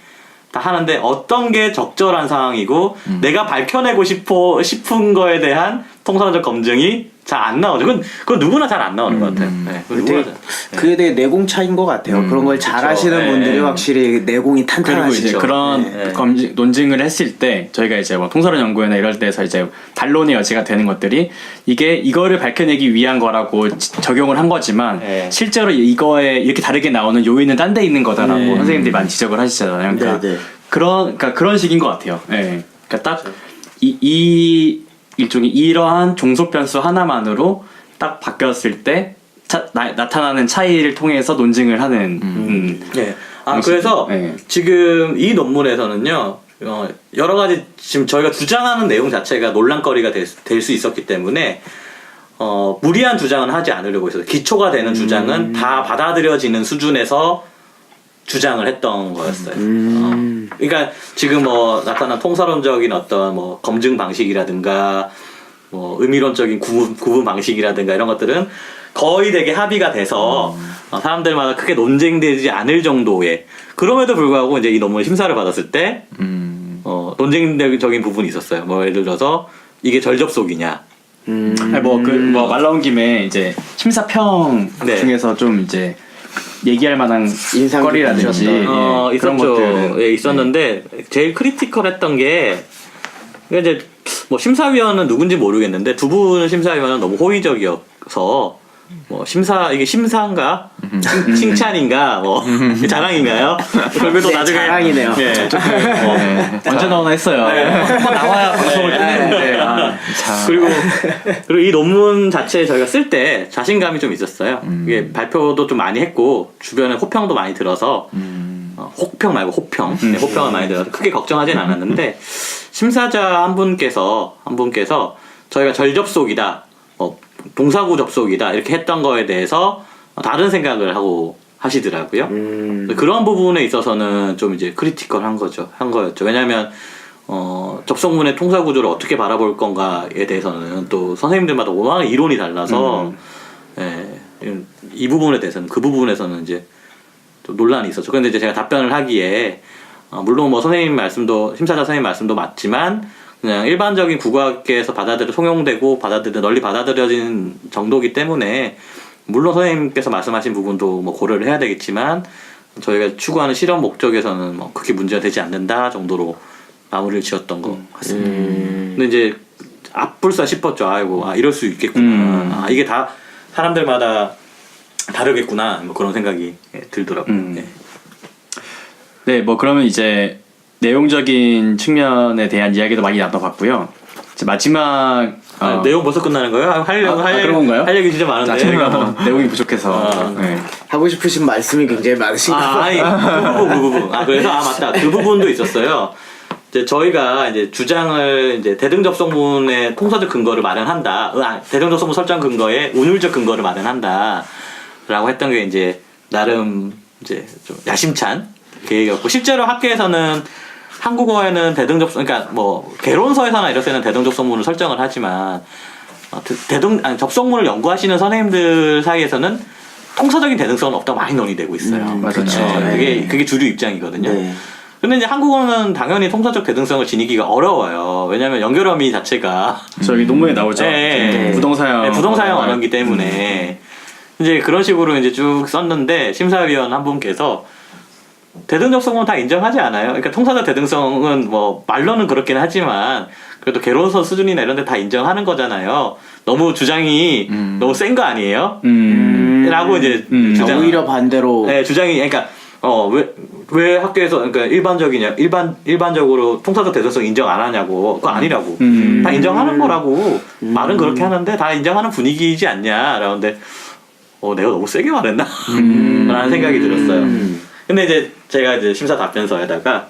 어떤 게 적절한 상황이고 내가 밝혀내고 싶은 거에 대한 통사로적 검증이 잘 안 나오죠. 그건 누구나 잘 안 나오는 것 같아요. 네, 그건 누구나 잘. 네. 그게 되게 내공 차인 것 같아요. 그런 걸 잘 하시는 네. 분들이 확실히 내공이 그리고 탄탄하시죠. 이제 그런 네. 논증을 했을 때 저희가 이제 뭐 통사론 연구회나 이럴 때서 이제 반론의 여지가 되는 것들이 이거를 밝혀내기 위한 거라고 적용을 한 거지만 네. 실제로 이거에 이렇게 다르게 나오는 요인은 딴 데 있는 거다라고 네. 선생님들이 많이 지적을 하시잖아요. 그러니까 네, 네. 그런 식인 것 같아요. 예. 그러니까 딱 이 일종의 이러한 종속 변수 하나만으로 딱 바뀌었을 때 나타나는 차이를 통해서 논증을 하는 네. 아, 방식. 그래서 네. 지금 이 논문에서는요, 여러 가지 지금 저희가 주장하는 내용 자체가 논란거리가 될 수 있었기 때문에, 무리한 주장은 하지 않으려고 했어요. 기초가 되는 주장은 다 받아들여지는 수준에서 주장을 했던 거였어요. 그러니까 지금 뭐 나타난 통사론적인 어떤 뭐 검증 방식이라든가, 뭐 의미론적인 구분 방식이라든가 이런 것들은 거의 되게 합의가 돼서 사람들마다 크게 논쟁되지 않을 정도의, 그럼에도 불구하고 이제 이 논문 심사를 받았을 때 논쟁적인 부분이 있었어요. 뭐 예를 들어서 이게 절접속이냐. 아니 말 나온 김에 이제 심사평 네. 중에서 좀 이제 얘기할 만한 인상 거리라든지 깊으셨던. 그런 있었죠. 것들은 예, 있었는데 제일 크리티컬했던 게 이제 뭐 심사위원은 누군지 모르겠는데 두 분 심사위원은 너무 호의적이어서 뭐 이게 심사인가 칭찬인가 뭐 자랑인가요? 결국도 네, 나중에 자랑이네요. 예. 언제 나오나 했어요. 한번 나와야 방송을 끝내는데 그리고 이 논문 자체 저희가 쓸 때 자신감이 좀 있었어요. 이게 발표도 좀 많이 했고 주변에 호평도 많이 들어서 혹평 말고 호평, 네, 호평을 많이 들어서 크게 걱정하진 않았는데 심사자 한 분께서 저희가 절접속이다, 동사구 접속이다 이렇게 했던 거에 대해서 다른 생각을 하고 하시더라고요. 그런 부분에 있어서는 좀 이제 크리티컬한 거였죠. 왜냐하면 접속문의 통사 구조를 어떻게 바라볼 건가에 대해서는 또 선생님들마다 워낙 이론이 달라서 이 부분에 대해서는 그 부분에서는 이제 또 논란이 있었죠. 그런데 이제 제가 답변을 하기에 물론 뭐 선생님 말씀도 심사자 선생님 말씀도 맞지만 그냥 일반적인 국어학계에서 통용되고 널리 받아들여진 정도이기 때문에 물론 선생님께서 말씀하신 부분도 뭐 고려를 해야 되겠지만 저희가 추구하는 실험 목적에서는 뭐 크게 문제가 되지 않는다 정도로 마무리를 지었던 것 같습니다. 근데 이제 앞불사 싶었죠. 이럴 수 있겠구나. 이게 다 사람들마다 다르겠구나. 뭐 그런 생각이 들더라고요. 네. 네, 뭐 그러면 이제 내용적인 측면에 대한 이야기도 많이 나눠봤고요. 이제 마지막 내용 벌써 끝나는 거예요? 그런 건가요? 할 얘기 진짜 많은데. 저희가 뭐 내용이 부족해서 네. 하고 싶으신 말씀이 굉장히 많으신가 봐요. 그 부분. 그래서 맞다. 그 부분도 있었어요. 이제 저희가 이제 주장을 이제 대등 접속문의 통사적 근거를 마련한다. 대등 접속문 설정 근거에 운율적 근거를 마련한다라고 했던 게 이제 나름 이제 좀 야심찬 계획이었고 실제로 학계에서는 한국어에는 대등접속, 그러니까 뭐 개론서에서나 이럴 때는 대등접속문을 설정을 하지만 접속문을 연구하시는 선생님들 사이에서는 통사적인 대등성은 없다고 많이 논의되고 있어요. 맞아요. 그쵸. 네, 그게 주류 입장이거든요. 네. 근데 이제 한국어는 당연히 통사적 대등성을 지니기가 어려워요. 왜냐하면 연결어미 자체가 저기 논문에 나오죠. 네. 부동사형 부동사형 언어이기 때문에 이제 그런 식으로 이제 쭉 썼는데 심사위원 한 분께서 대등접속은 다 인정하지 않아요. 그러니까 통사적 대등성은 뭐 말로는 그렇긴 하지만 그래도 개론서 수준이나 이런 데 다 인정하는 거잖아요. 너무 주장이 너무 센 거 아니에요? 라고 이제 주장. 오히려 반대로 네, 주장이 그러니까 왜 학교에서 그러니까 일반적으로 통사적 대등성 인정 안 하냐고. 그거 아니라고. 다 인정하는 거라고. 말은 그렇게 하는데 다 인정하는 분위기이지 않냐. 라는데 내가 너무 세게 말했나? 라는 생각이 들었어요. 근데 이제 제가 이제 심사 답변서에다가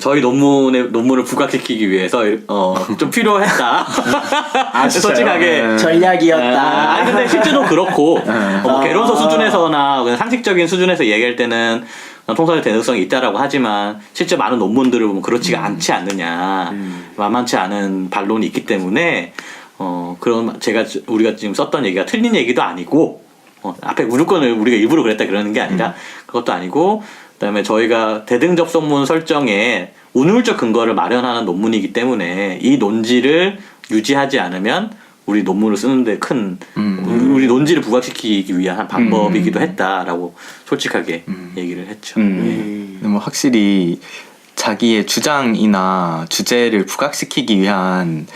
저희 논문을 부각시키기 위해서 좀 필요했다. 솔직하게 전략이었다. 아니 근데 실제로 그렇고 뭐 개론서 수준에서나 그냥 상식적인 수준에서 얘기할 때는 통사적 대등성이 있다라고 하지만 실제 많은 논문들을 보면 그렇지가 않지 않느냐. 만만치 않은 반론이 있기 때문에 그런 우리가 지금 썼던 얘기가 틀린 얘기도 아니고 앞에 무조건 우리가 일부러 그랬다 그러는 게 아니라 그것도 아니고 그다음에 저희가 대등접속문 설정에 운율적 근거를 마련하는 논문이기 때문에 이 논지를 유지하지 않으면 우리 논문을 쓰는데 큰 우리 논지를 부각시키기 위한 방법이기도 했다라고 솔직하게 얘기를 했죠. 뭐 확실히 자기의 주장이나 주제를 부각시키기 위한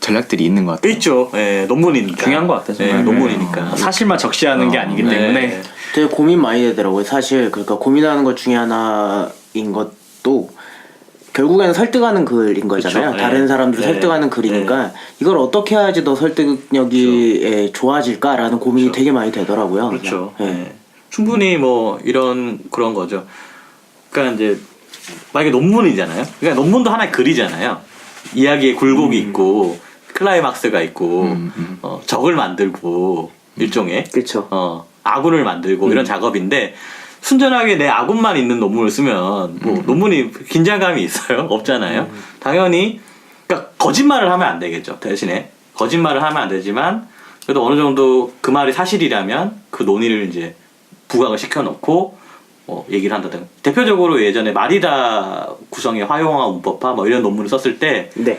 전략들이 있는 것 같아요. 있죠. 예, 논문이니까. 중요한 것 같아요. 정말. 논문이니까. 사실만 적시하는 게 아니기 때문에 되게 고민 많이 되더라고요. 사실 그러니까 고민하는 것 중에 하나인 것도 결국에는 설득하는 글인 거잖아요. 그쵸. 다른 사람들 설득하는 글이니까 이걸 어떻게 해야지 더 설득력이 좋아질까라는 고민이 되게 많이 되더라고요. 그렇죠. 그냥. 예. 충분히 뭐 그런 거죠. 그러니까 이제 만약에 논문이잖아요. 그러니까 논문도 하나의 글이잖아요. 이야기에 굴곡이 있고 클라이막스가 있고 적을 만들고 일종의 그렇죠. 아군을 만들고 이런 작업인데 순전하게 내 아군만 있는 논문을 쓰면 뭐 논문이 긴장감이 있어요? 없잖아요. 당연히 그러니까 거짓말을 하면 안 되겠죠. 대신에 거짓말을 하면 안 되지만 그래도 어느 정도 그 말이 사실이라면 그 논의를 이제 부각을 시켜놓고 얘기를 한다든가. 대표적으로 예전에 마리다 구성의 화용화 문법화 뭐 이런 논문을 썼을 때 네.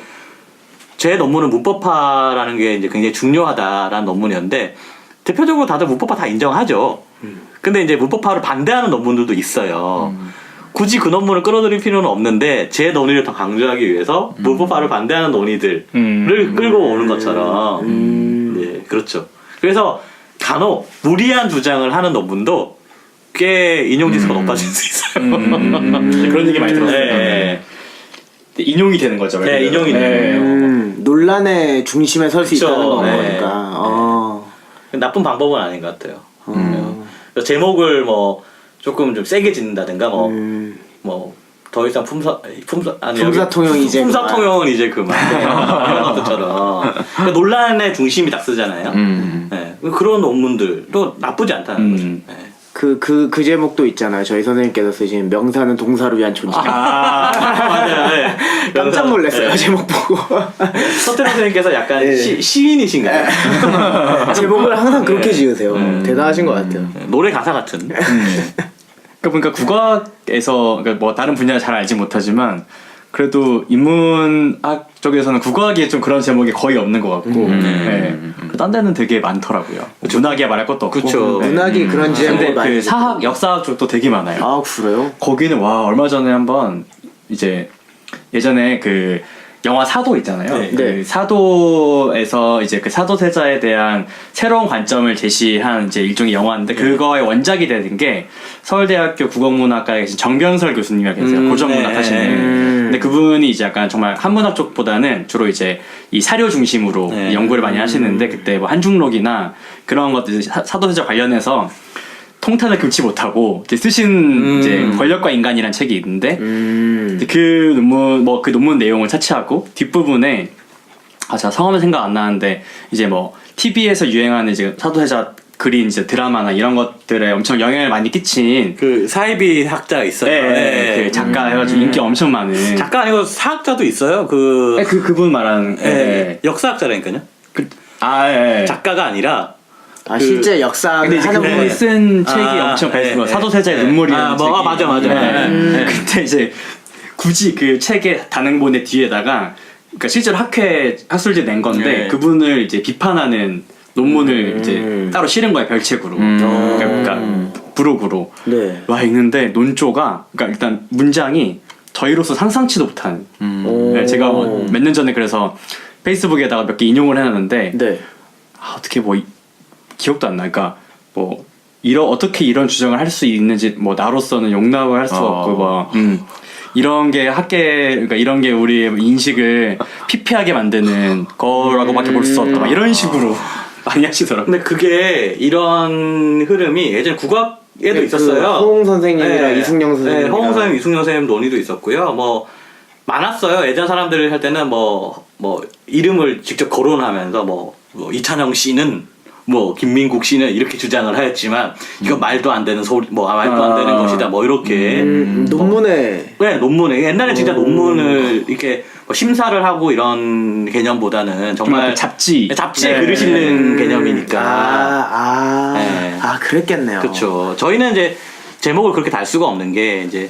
제 논문은 문법화라는 게 이제 굉장히 중요하다라는 논문이었는데 대표적으로 다들 문법화 다 인정하죠. 근데 이제 문법화를 반대하는 논문들도 있어요. 굳이 그 논문을 끌어들일 필요는 없는데 제 논의를 더 강조하기 위해서 문법화를 반대하는 논의들을 끌고 오는 것처럼 네, 그렇죠. 그래서 간혹 무리한 주장을 하는 논문도 꽤 인용지수가 높아질 수 있어요. 그런 얘기 많이 들었어요. 네. 인용이 되는 거죠. 네, 인용이 되는 논란의 중심에 설 수 그쵸. 있다는 거 네. 보니까. 나쁜 방법은 아닌 것 같아요. 그래서 제목을 뭐 조금 좀 세게 짓는다든가 뭐 더 이상 품사통형은 이제 품사통형은 이제 그만 이런 것들처럼 그러니까 논란의 중심이 딱 쓰잖아요. 네. 그런 논문들도 나쁘지 않다는 거죠. 네. 그 제목도 있잖아요. 저희 선생님께서 쓰신 명사는 동사를 위한 존재. 맞아요. 네. 깜짝 놀랐어요. 네. 제목 보고. 서태로 선생님께서 약간 네. 시인이신가요? 제목을 항상 그렇게 지으세요. 대단하신 것 같아요. 노래 가사 같은. 그러니까 국어학에서 그러니까 뭐 다른 분야를 잘 알지 못하지만 그래도 인문학 쪽에서는 국어학에 좀 그런 제목이 거의 없는 것 같고, 네. 딴 데는 되게 많더라고요. 문학이야 말할 것도 없고. 그쵸. 네. 문학이 그런 제목을 근데 많이. 그 사학, 역사학 쪽도 되게 많아요. 아 그래요? 거기는 얼마 전에 한번 이제 예전에 그 영화 사도 있잖아요. 네. 그 네. 사도에서 이제 그 사도세자에 대한 새로운 관점을 제시한 이제 일종의 영화인데 그거의 원작이 되는 게 서울대학교 국어문학과에 계신 정변설 교수님이 계세요. 고전문학 네. 하시는. 근데 그분이 이제 약간 정말 한문학 쪽보다는 주로 이제 이 사료 중심으로 네. 연구를 많이 하시는데 그때 뭐 한중록이나 그런 것들 사도세자 관련해서 통탄을 금치 못하고 이제 쓰신 이제 권력과 인간이라는 책이 있는데 그 논문 그 논문 내용을 차치하고 뒷부분에 제가 성함은 생각 안 나는데 이제 뭐 TV에서 유행하는 이제 사도세자 그린 이제 드라마나 이런 것들에 엄청 영향을 많이 끼친 그 사이비 학자 있어요. 그 작가 해가지고 인기 엄청 많은 작가 아니고 사학자도 있어요. 그 그분 말하는 역사학자라니까요. 예. 작가가 아니라 아 실제 역사 근데 이제 하는 그분이 분이 쓴 책이 엄청 베스트 거 사도세자의 눈물이라는 책이 맞아. 그때 이제 굳이 그 책의 단행본의 뒤에다가 그러니까 실제로 학술지 낸 건데 네. 그분을 이제 비판하는 논문을 이제 따로 실은 거예요 별책으로 그러니까 부록으로 네. 와 읽는데 논조가 그러니까 일단 문장이 저희로서 상상치도 못한 네, 제가 몇 년 전에 그래서 페이스북에다가 몇 개 인용을 해놨는데 네. 어떻게 뭐 기억도 안 나. 그러니까 뭐 어떻게 이런 주장을 할 수 있는지 뭐 나로서는 용납을 할 수가 없고 뭐 이런 게 그러니까 이런 게 우리의 인식을 피폐하게 만드는 거라고밖에 볼 수 없다. 막 이런 식으로 많이 하시더라고요. 근데 그게 이런 흐름이 예전에 국악에도 있었어요. 허웅 선생님이랑 이승영 선생님. 네, 허웅 선생님, 이승영 선생님 논의도 있었고요. 뭐 많았어요. 예전 사람들 할 때는 뭐 이름을 직접 거론하면서 뭐 이찬영 씨는 뭐 김민국 씨는 이렇게 주장을 하였지만 이건 말도 안 되는 소리 말도 안 되는 것이다 뭐 이렇게 논문에 논문에 옛날에 진짜 논문을 이렇게 뭐 심사를 하고 이런 개념보다는 정말 잡지에 글을 싣는 개념이니까 그랬겠네요. 그렇죠. 저희는 이제 제목을 그렇게 달 수가 없는 게 이제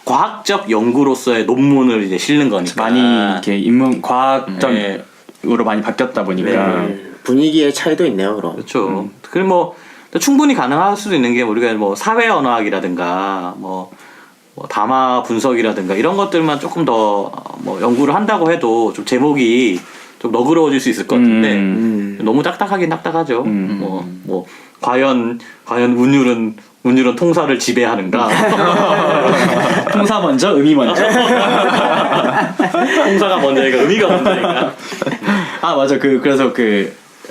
과학적 연구로서의 논문을 이제 실는 거니까 많이 이렇게 인문 과학적으로 많이 바뀌었다 보니까 분위기의 차이도 있네요, 그럼. 그렇죠. 그리고 뭐 충분히 가능할 수도 있는 게 우리가 뭐 사회 언어학이라든가 뭐 담화 분석이라든가 이런 것들만 조금 더 뭐 연구를 한다고 해도 좀 제목이 좀 너그러워질 수 있을 것 같은데 너무 딱딱하긴 딱딱하죠. 뭐 과연 운율은 통사를 지배하는가? 통사 먼저, 의미 먼저. 통사가 먼저니까 의미가 먼저니까. 맞아. 그래서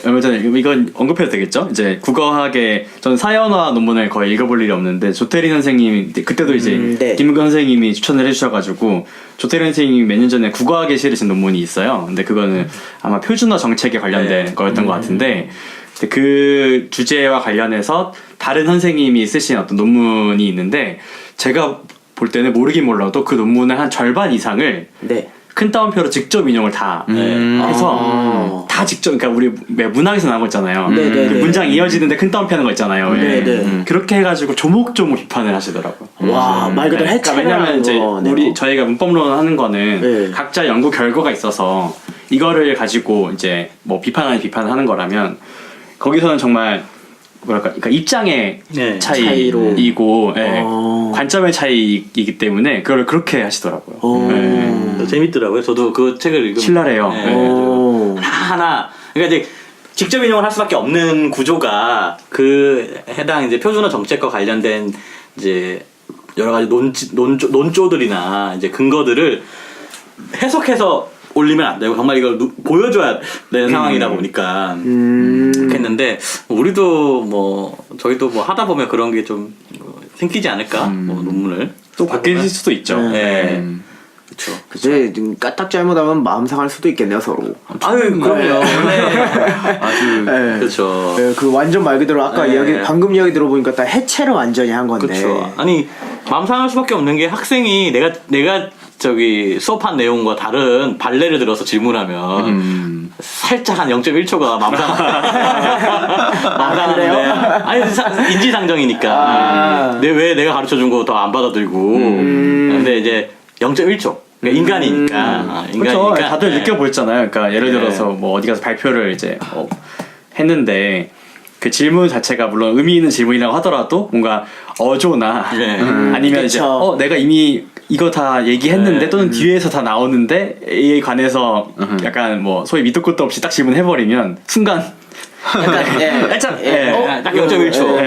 얼마 전에 이건 언급해도 되겠죠? 이제 국어학의 저는 사연화 논문을 거의 읽어볼 일이 없는데 조태린 선생님이 그때도 이제 네. 김은근 선생님이 추천을 해주셔가지고 조태린 선생님이 몇 년 전에 국어학에 실으신 논문이 있어요. 근데 그거는 아마 표준어 정책에 관련된 거였던 것 같은데 그 주제와 관련해서 다른 선생님이 쓰신 어떤 논문이 있는데 제가 볼 때는 모르긴 몰라도 그 논문의 한 절반 이상을 네. 큰 따옴표로 직접 인용을 다 해서 다 직접 그러니까 우리 문학에서 나온 거 있잖아요. 네네네. 그 문장 이어지는데 큰 따옴표 하는 거 있잖아요. 네네. 그렇게 해가지고 조목조목 비판을 하시더라고요. 와, 말 그대로 그러니까 해체를 왜냐면 하는 이제 거네요. 저희가 문법론 하는 거는 네. 각자 연구 결과가 있어서 이거를 가지고 이제 뭐 비판을 하는 거라면 거기서는 정말 뭐랄까 그러니까 입장의 네, 차이이고 관점의 차이이기 때문에 그걸 그렇게 하시더라고요. 재밌더라고요. 저도 그 책을 읽으면 신랄해요. 하나 그러니까 이제 직접 인용을 할 수밖에 없는 구조가 그 해당 이제 표준어 정책과 관련된 이제 여러 가지 논조들이나 이제 근거들을 해석해서 올리면 안 되고 정말 이걸 보여줘야 되는 상황이다 보니까 했는데 우리도 저희도 하다 보면 그런 게 좀 생기지 않을까 논문을 또 바뀔 수도 있죠. 네. 그렇죠. 이제 까딱 잘못하면 마음 상할 수도 있겠네요, 서로. 아유 그럼요. 아주 네. 그렇죠. 네, 그 완전 말 그대로 아까 방금 이야기 들어보니까 다 해체를 완전히 한 건데. 그렇죠. 아니 마음 상할 수밖에 없는 게 학생이 내가 저기 수업한 내용과 다른 발레를 들어서 질문하면 살짝 한 0.1초가 마음 상하는데 아니 인지상정이니까 왜 내가 가르쳐준 거 더 안 받아들고 근데 이제 0.1초 그러니까 인간이니까 그렇죠. 다들 느껴보였잖아요. 그러니까 예를 들어서 뭐 어디 가서 발표를 이제 했는데 그 질문 자체가 물론 의미 있는 질문이라고 하더라도 뭔가 어조나 아니면 이제 내가 이미 이거 다 얘기했는데 또는 뒤에서 다 나오는데 이에 관해서 약간 뭐 소위 밑도 끝도 없이 딱 질문해버리면 순간 딱 0.1초.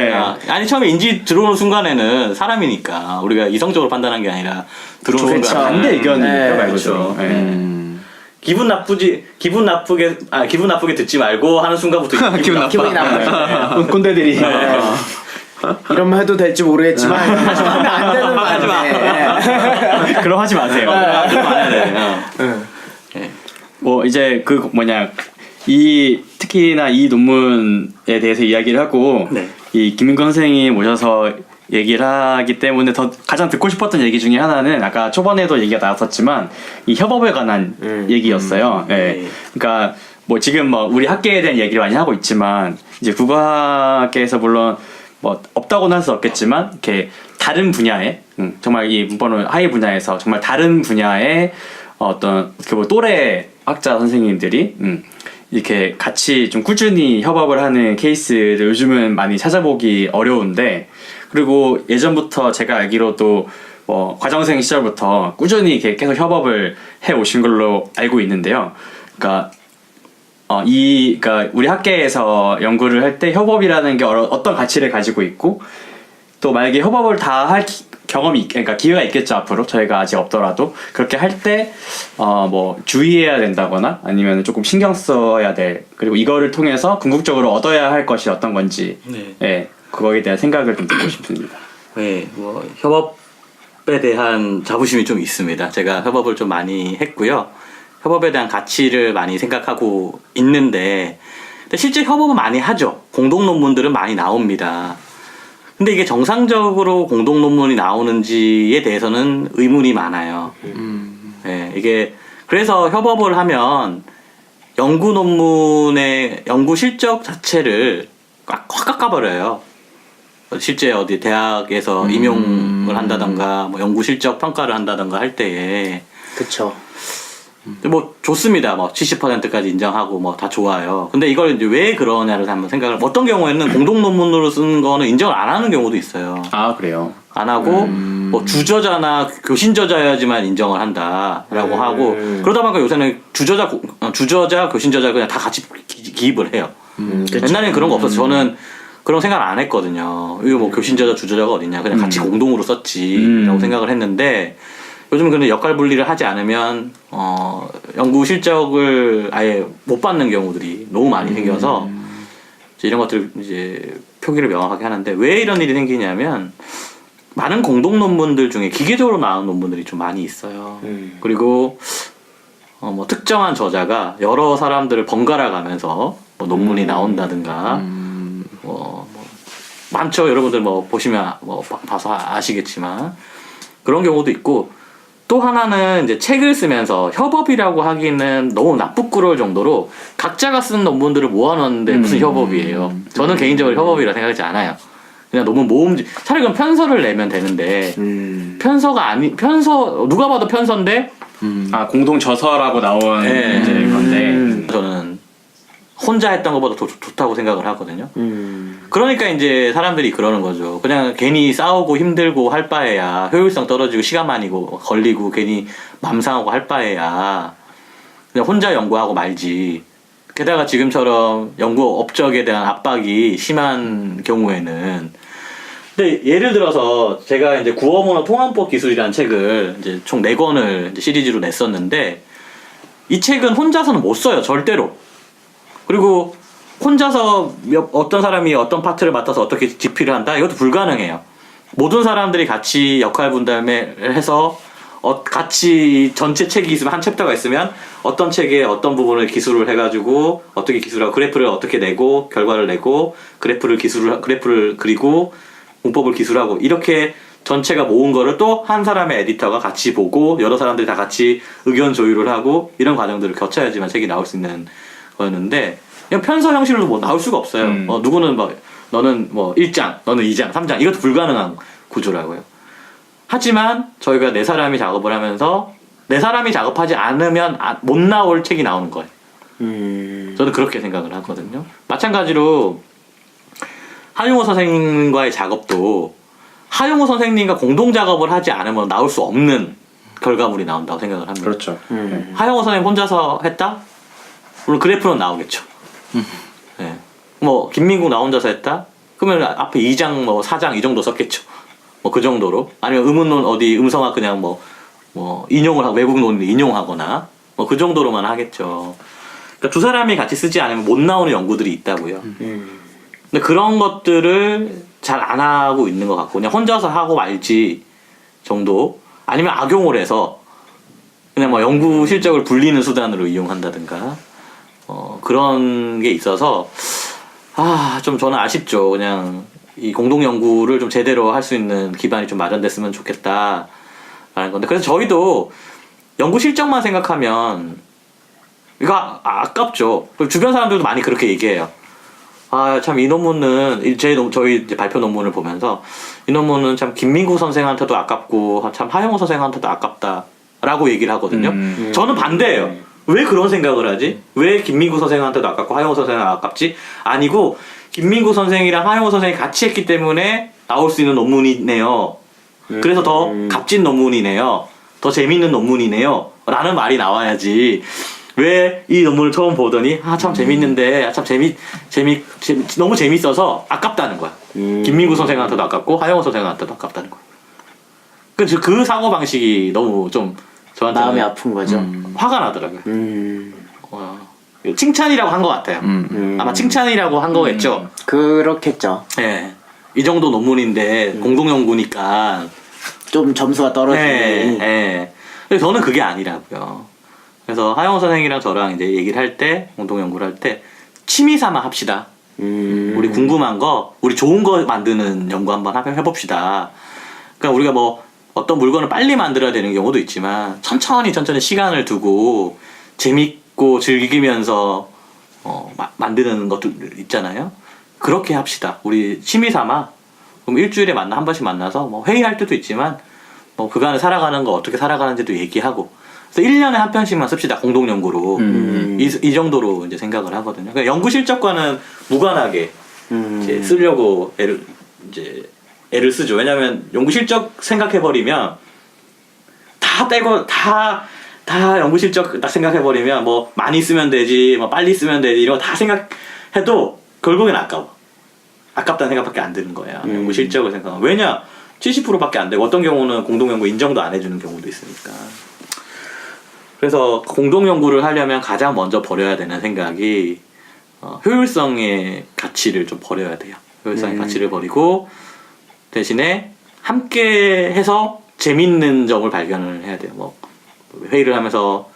아니 처음에 인지 들어오는 순간에는 사람이니까 우리가 이성적으로 판단한 게 아니라 들어오는 순간 반대 의견이니까 말고죠. 기분 나쁘게 듣지 말고 하는 순간부터 기분이 나빠요. 꼰대들이 이런 말 해도 될지 모르겠지만 하면 안 되는 말 하지 마. 그럼 하지 마세요. 뭐 이제 특히나 이 논문에 대해서 이야기를 하고 네. 이 김민건 선생이 모셔서 얘기를 하기 때문에 더 가장 듣고 싶었던 얘기 중에 하나는 아까 초반에도 얘기가 나왔었지만 이 협업에 관한 얘기였어요. 예. 그러니까 뭐 지금 뭐 우리 학계에 대한 얘기를 많이 하고 있지만 이제 국어학계에서 물론 뭐 없다고는 할 수 없겠지만 이렇게 다른 분야에 정말 이 문법론 하위 분야에서 정말 다른 분야의 어떤 그 또래 학자 선생님들이 이렇게 같이 좀 꾸준히 협업을 하는 케이스를 요즘은 많이 찾아보기 어려운데, 그리고 예전부터 제가 알기로도 뭐 과정생 시절부터 꾸준히 이렇게 계속 협업을 해 오신 걸로 알고 있는데요. 그러니까 그러니까 우리 학계에서 연구를 할 때 협업이라는 게 어떤 가치를 가지고 있고, 또 만약에 협업을 다 할 경험이, 그러니까 기회가 있겠죠, 앞으로. 저희가 아직 없더라도. 그렇게 할 때, 뭐, 주의해야 된다거나, 아니면 조금 신경 써야 될, 그리고 이거를 통해서 궁극적으로 얻어야 할 것이 어떤 건지, 네. 예, 그거에 대한 생각을 좀 듣고 싶습니다. 네, 뭐 협업에 대한 자부심이 좀 있습니다. 제가 협업을 좀 많이 했고요. 협업에 대한 가치를 많이 생각하고 있는데, 근데 실제 협업은 많이 하죠. 공동 논문들은 많이 나옵니다. 근데 이게 정상적으로 공동 논문이 나오는지에 대해서는 의문이 많아요. 네, 이게 그래서 협업을 하면 연구 논문의 연구 실적 자체를 확 깎아버려요. 실제 어디 대학에서 임용을 한다던가 뭐 연구 실적 평가를 한다던가 할 때에 그쵸. 뭐 좋습니다. 뭐 70%까지 인정하고 뭐 다 좋아요. 근데 이걸 이제 왜 그러냐를 한번 생각을, 어떤 경우에는 공동 논문으로 쓰는 거는 인정을 안 하는 경우도 있어요. 아, 그래요? 안 하고 뭐 주저자나 교신 저자여야지만 인정을 한다라고 하고, 그러다 보니까 요새는 주저자, 교신 저자 그냥 다 같이 기입을 해요. 옛날에는 그런 거 없었어요. 저는 그런 생각을 안 했거든요. 이거 뭐 교신 저자, 주저자가 어딨냐, 그냥 같이 공동으로 썼지라고 생각을 했는데, 요즘은 근데 역할 분리를 하지 않으면 연구 실적을 아예 못 받는 경우들이 너무 많이 생겨서 이제 이런 것들을 이제 표기를 명확하게 하는데, 왜 이런 일이 생기냐면 많은 공동 논문들 중에 기계적으로 나온 논문들이 좀 많이 있어요. 그리고 뭐 특정한 저자가 여러 사람들을 번갈아 가면서 뭐 논문이 나온다든가 뭐 많죠. 여러분들 뭐 보시면 뭐 봐서 아시겠지만 그런 경우도 있고, 또 하나는 이제 책을 쓰면서 협업이라고 하기는 너무 나쁘끄러울 정도로 각자가 쓴 논문들을 모아놓는데 무슨 협업이에요. 저는 개인적으로 협업이라 생각하지 않아요. 그냥 너무 차라리 그럼 편서를 내면 되는데, 편서 누가 봐도 편서인데, 아, 공동 저서라고 나온 네. 이제 건데. 저는 혼자 했던 것보다 더 좋다고 생각을 하거든요. 그러니까 이제 사람들이 그러는 거죠. 그냥 괜히 싸우고 힘들고 할 바에야, 효율성 떨어지고 시간 많이 걸리고 괜히 맘 상하고 할 바에야 그냥 혼자 연구하고 말지. 게다가 지금처럼 연구 업적에 대한 압박이 심한 경우에는, 근데 예를 들어서 제가 이제 구어문어 통합법 기술이라는 책을 이제 총 4권을 이제 시리즈로 냈었는데, 이 책은 혼자서는 못 써요, 절대로. 그리고 혼자서 어떤 사람이 어떤 파트를 맡아서 어떻게 집필을 한다? 이것도 불가능해요. 모든 사람들이 같이 역할 분담을 해서 같이 전체 책이 있으면, 한 챕터가 있으면 어떤 책에 어떤 부분을 기술을 해가지고 어떻게 기술하고, 그래프를 어떻게 내고 결과를 내고, 그래프를 그리고 문법을 기술하고, 이렇게 전체가 모은 거를 또 한 사람의 에디터가 같이 보고 여러 사람들이 다 같이 의견 조율을 하고, 이런 과정들을 거쳐야지만 책이 나올 수 있는 거였는데, 그냥 편서 형식으로 뭐 나올 수가 없어요. 누구는 뭐 너는 뭐 1장, 너는 2장, 3장, 이것도 불가능한 구조라고요. 하지만 저희가 4사람이 작업을 하면서 4사람이 작업하지 않으면 못 나올 책이 나오는 거예요. 저는 그렇게 생각을 하거든요. 마찬가지로 하용호 선생님과의 작업도 하용호 선생님과 공동 작업을 하지 않으면 나올 수 없는 결과물이 나온다고 생각을 합니다. 그렇죠. 하용호 선생님 혼자서 했다? 물론 그래프는 나오겠죠. 네. 뭐 김민국 나 혼자서 했다? 그러면 앞에 2장 뭐 4장 이 정도 썼겠죠. 뭐 그 정도로. 아니면 의문론 어디 음성학 그냥 뭐 인용을 하고, 외국 논리 인용하거나 뭐 그 정도로만 하겠죠. 그러니까 두 사람이 같이 쓰지 않으면 못 나오는 연구들이 있다고요. 근데 그런 것들을 잘 안 하고 있는 것 같고, 그냥 혼자서 하고 말지 정도, 아니면 악용을 해서 그냥 뭐 연구 실적을 불리는 수단으로 이용한다든가, 그런 게 있어서 좀 저는 아쉽죠. 그냥 이 공동 연구를 좀 제대로 할 수 있는 기반이 좀 마련됐으면 좋겠다라는 건데, 그래서 저희도 연구 실적만 생각하면 이거 아깝죠. 그리고 주변 사람들도 많이 그렇게 얘기해요. 참 이 논문은 저희 이제 발표 논문을 보면서 이 논문은 참 김민구 선생한테도 아깝고 참 하영호 선생한테도 아깝다라고 얘기를 하거든요. 저는 반대예요. 왜 그런 생각을 하지? 왜 김민구 선생한테도 아깝고 하영호 선생은 아깝지? 아니고 김민구 선생이랑 하영호 선생이 같이 했기 때문에 나올 수 있는 논문이네요. 그래서 더 값진 논문이네요. 더 재밌는 논문이네요. 라는 말이 나와야지. 왜 이 논문을 처음 보더니 참 재밌는데 너무 재밌어서 아깝다는 거야. 김민구 선생한테도 아깝고 하영호 선생한테도 아깝다는 거야. 그 사고 방식이 너무 좀 저한테 마음이 아픈 거죠. 화가 나더라고요. 칭찬이라고 한 것 같아요. 아마 칭찬이라고 한 거겠죠. 그렇겠죠. 예. 이 정도 논문인데 공동 연구니까 좀 점수가 떨어지니. 예. 근데 저는 그게 아니라고요. 그래서 하영호 선생이랑 저랑 이제 얘기를 할 때, 공동 연구를 할 때 취미 삼아 합시다. 우리 궁금한 거, 우리 좋은 거 만드는 연구 한번 해봅시다. 그러니까 우리가 뭐 어떤 물건을 빨리 만들어야 되는 경우도 있지만 천천히 시간을 두고 재밌고 즐기면서 만드는 것도 있잖아요. 그렇게 합시다. 우리 취미 삼아. 그럼 일주일에 한 번씩 만나서 뭐 회의할 때도 있지만 뭐 그간에 살아가는 거 어떻게 살아가는지도 얘기하고. 그래서 1년에 한 편씩만 씁시다. 공동 연구로. 이 정도로 이제 생각을 하거든요. 그러니까 연구 실적과는 무관하게 이제 쓰려고 애를 쓰죠. 왜냐면 연구 실적 생각해버리면 다 떼고 다 연구 실적 딱 생각해버리면 뭐 많이 쓰면 되지, 뭐 빨리 쓰면 되지 이런 거 다 생각해도 결국엔 아까워. 아깝다는 생각밖에 안 드는 거야. 연구 실적을 생각하면. 왜냐? 70%밖에 안 되고 어떤 경우는 공동 연구 인정도 안 해주는 경우도 있으니까. 그래서 공동 연구를 하려면 가장 먼저 버려야 되는 생각이 효율성의 가치를 좀 버려야 돼요. 효율성의 가치를 버리고 대신에 함께 해서 재밌는 점을 발견을 해야 돼요. 뭐 회의를 하면서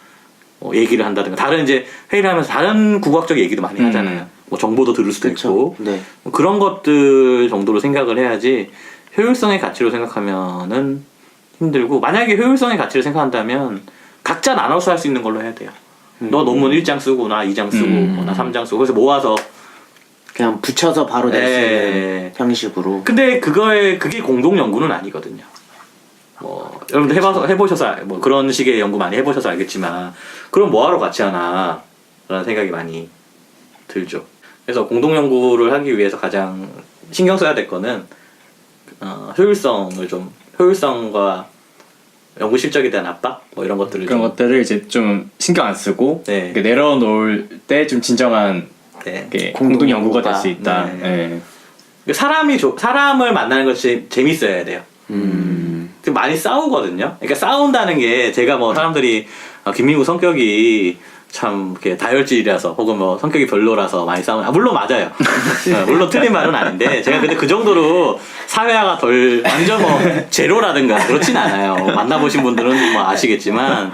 뭐 얘기를 한다든가 다른 이제 회의를 하면서 다른 국악적 얘기도 많이 하잖아요. 뭐 정보도 들을 수도 그쵸. 있고 네. 뭐 그런 것들 정도로 생각을 해야지 효율성의 가치로 생각하면은 힘들고, 만약에 효율성의 가치를 생각한다면 각자 나눠서 할 수 있는 걸로 해야 돼요. 너 논문 1장 쓰고 나 2장 쓰고 나 3장 쓰고 그래서 모아서 그냥 붙여서 바로 낼 수 있는 예. 형식으로. 근데 그게 공동 연구는 아니거든요. 뭐 여러분들 해보셔서 뭐 그런 식의 연구 많이 해보셔서 알겠지만 그럼 뭐하러 같이 하나 라는 생각이 많이 들죠. 그래서 공동 연구를 하기 위해서 가장 신경 써야 될 거는 효율성과 연구 실적에 대한 압박 뭐 이런 것들을 그런 것들을 이제 좀 신경 안 쓰고 네. 이렇게 내려놓을 때 좀 진정한 네. 이렇게 공동 연구가 될 수 있다. 네. 네. 사람을 만나는 것이 재밌어야 돼요. 좀 많이 싸우거든요. 그러니까 싸운다는 게 제가 뭐 사람들이 김민구 성격이 참 이렇게 다혈질이라서 혹은 뭐 성격이 별로라서 많이 싸우는 물론 맞아요. 물론 틀린 말은 아닌데 제가 근데 그 정도로 사회화가 완전 뭐 제로라든가 그렇진 않아요. 만나보신 분들은 뭐 아시겠지만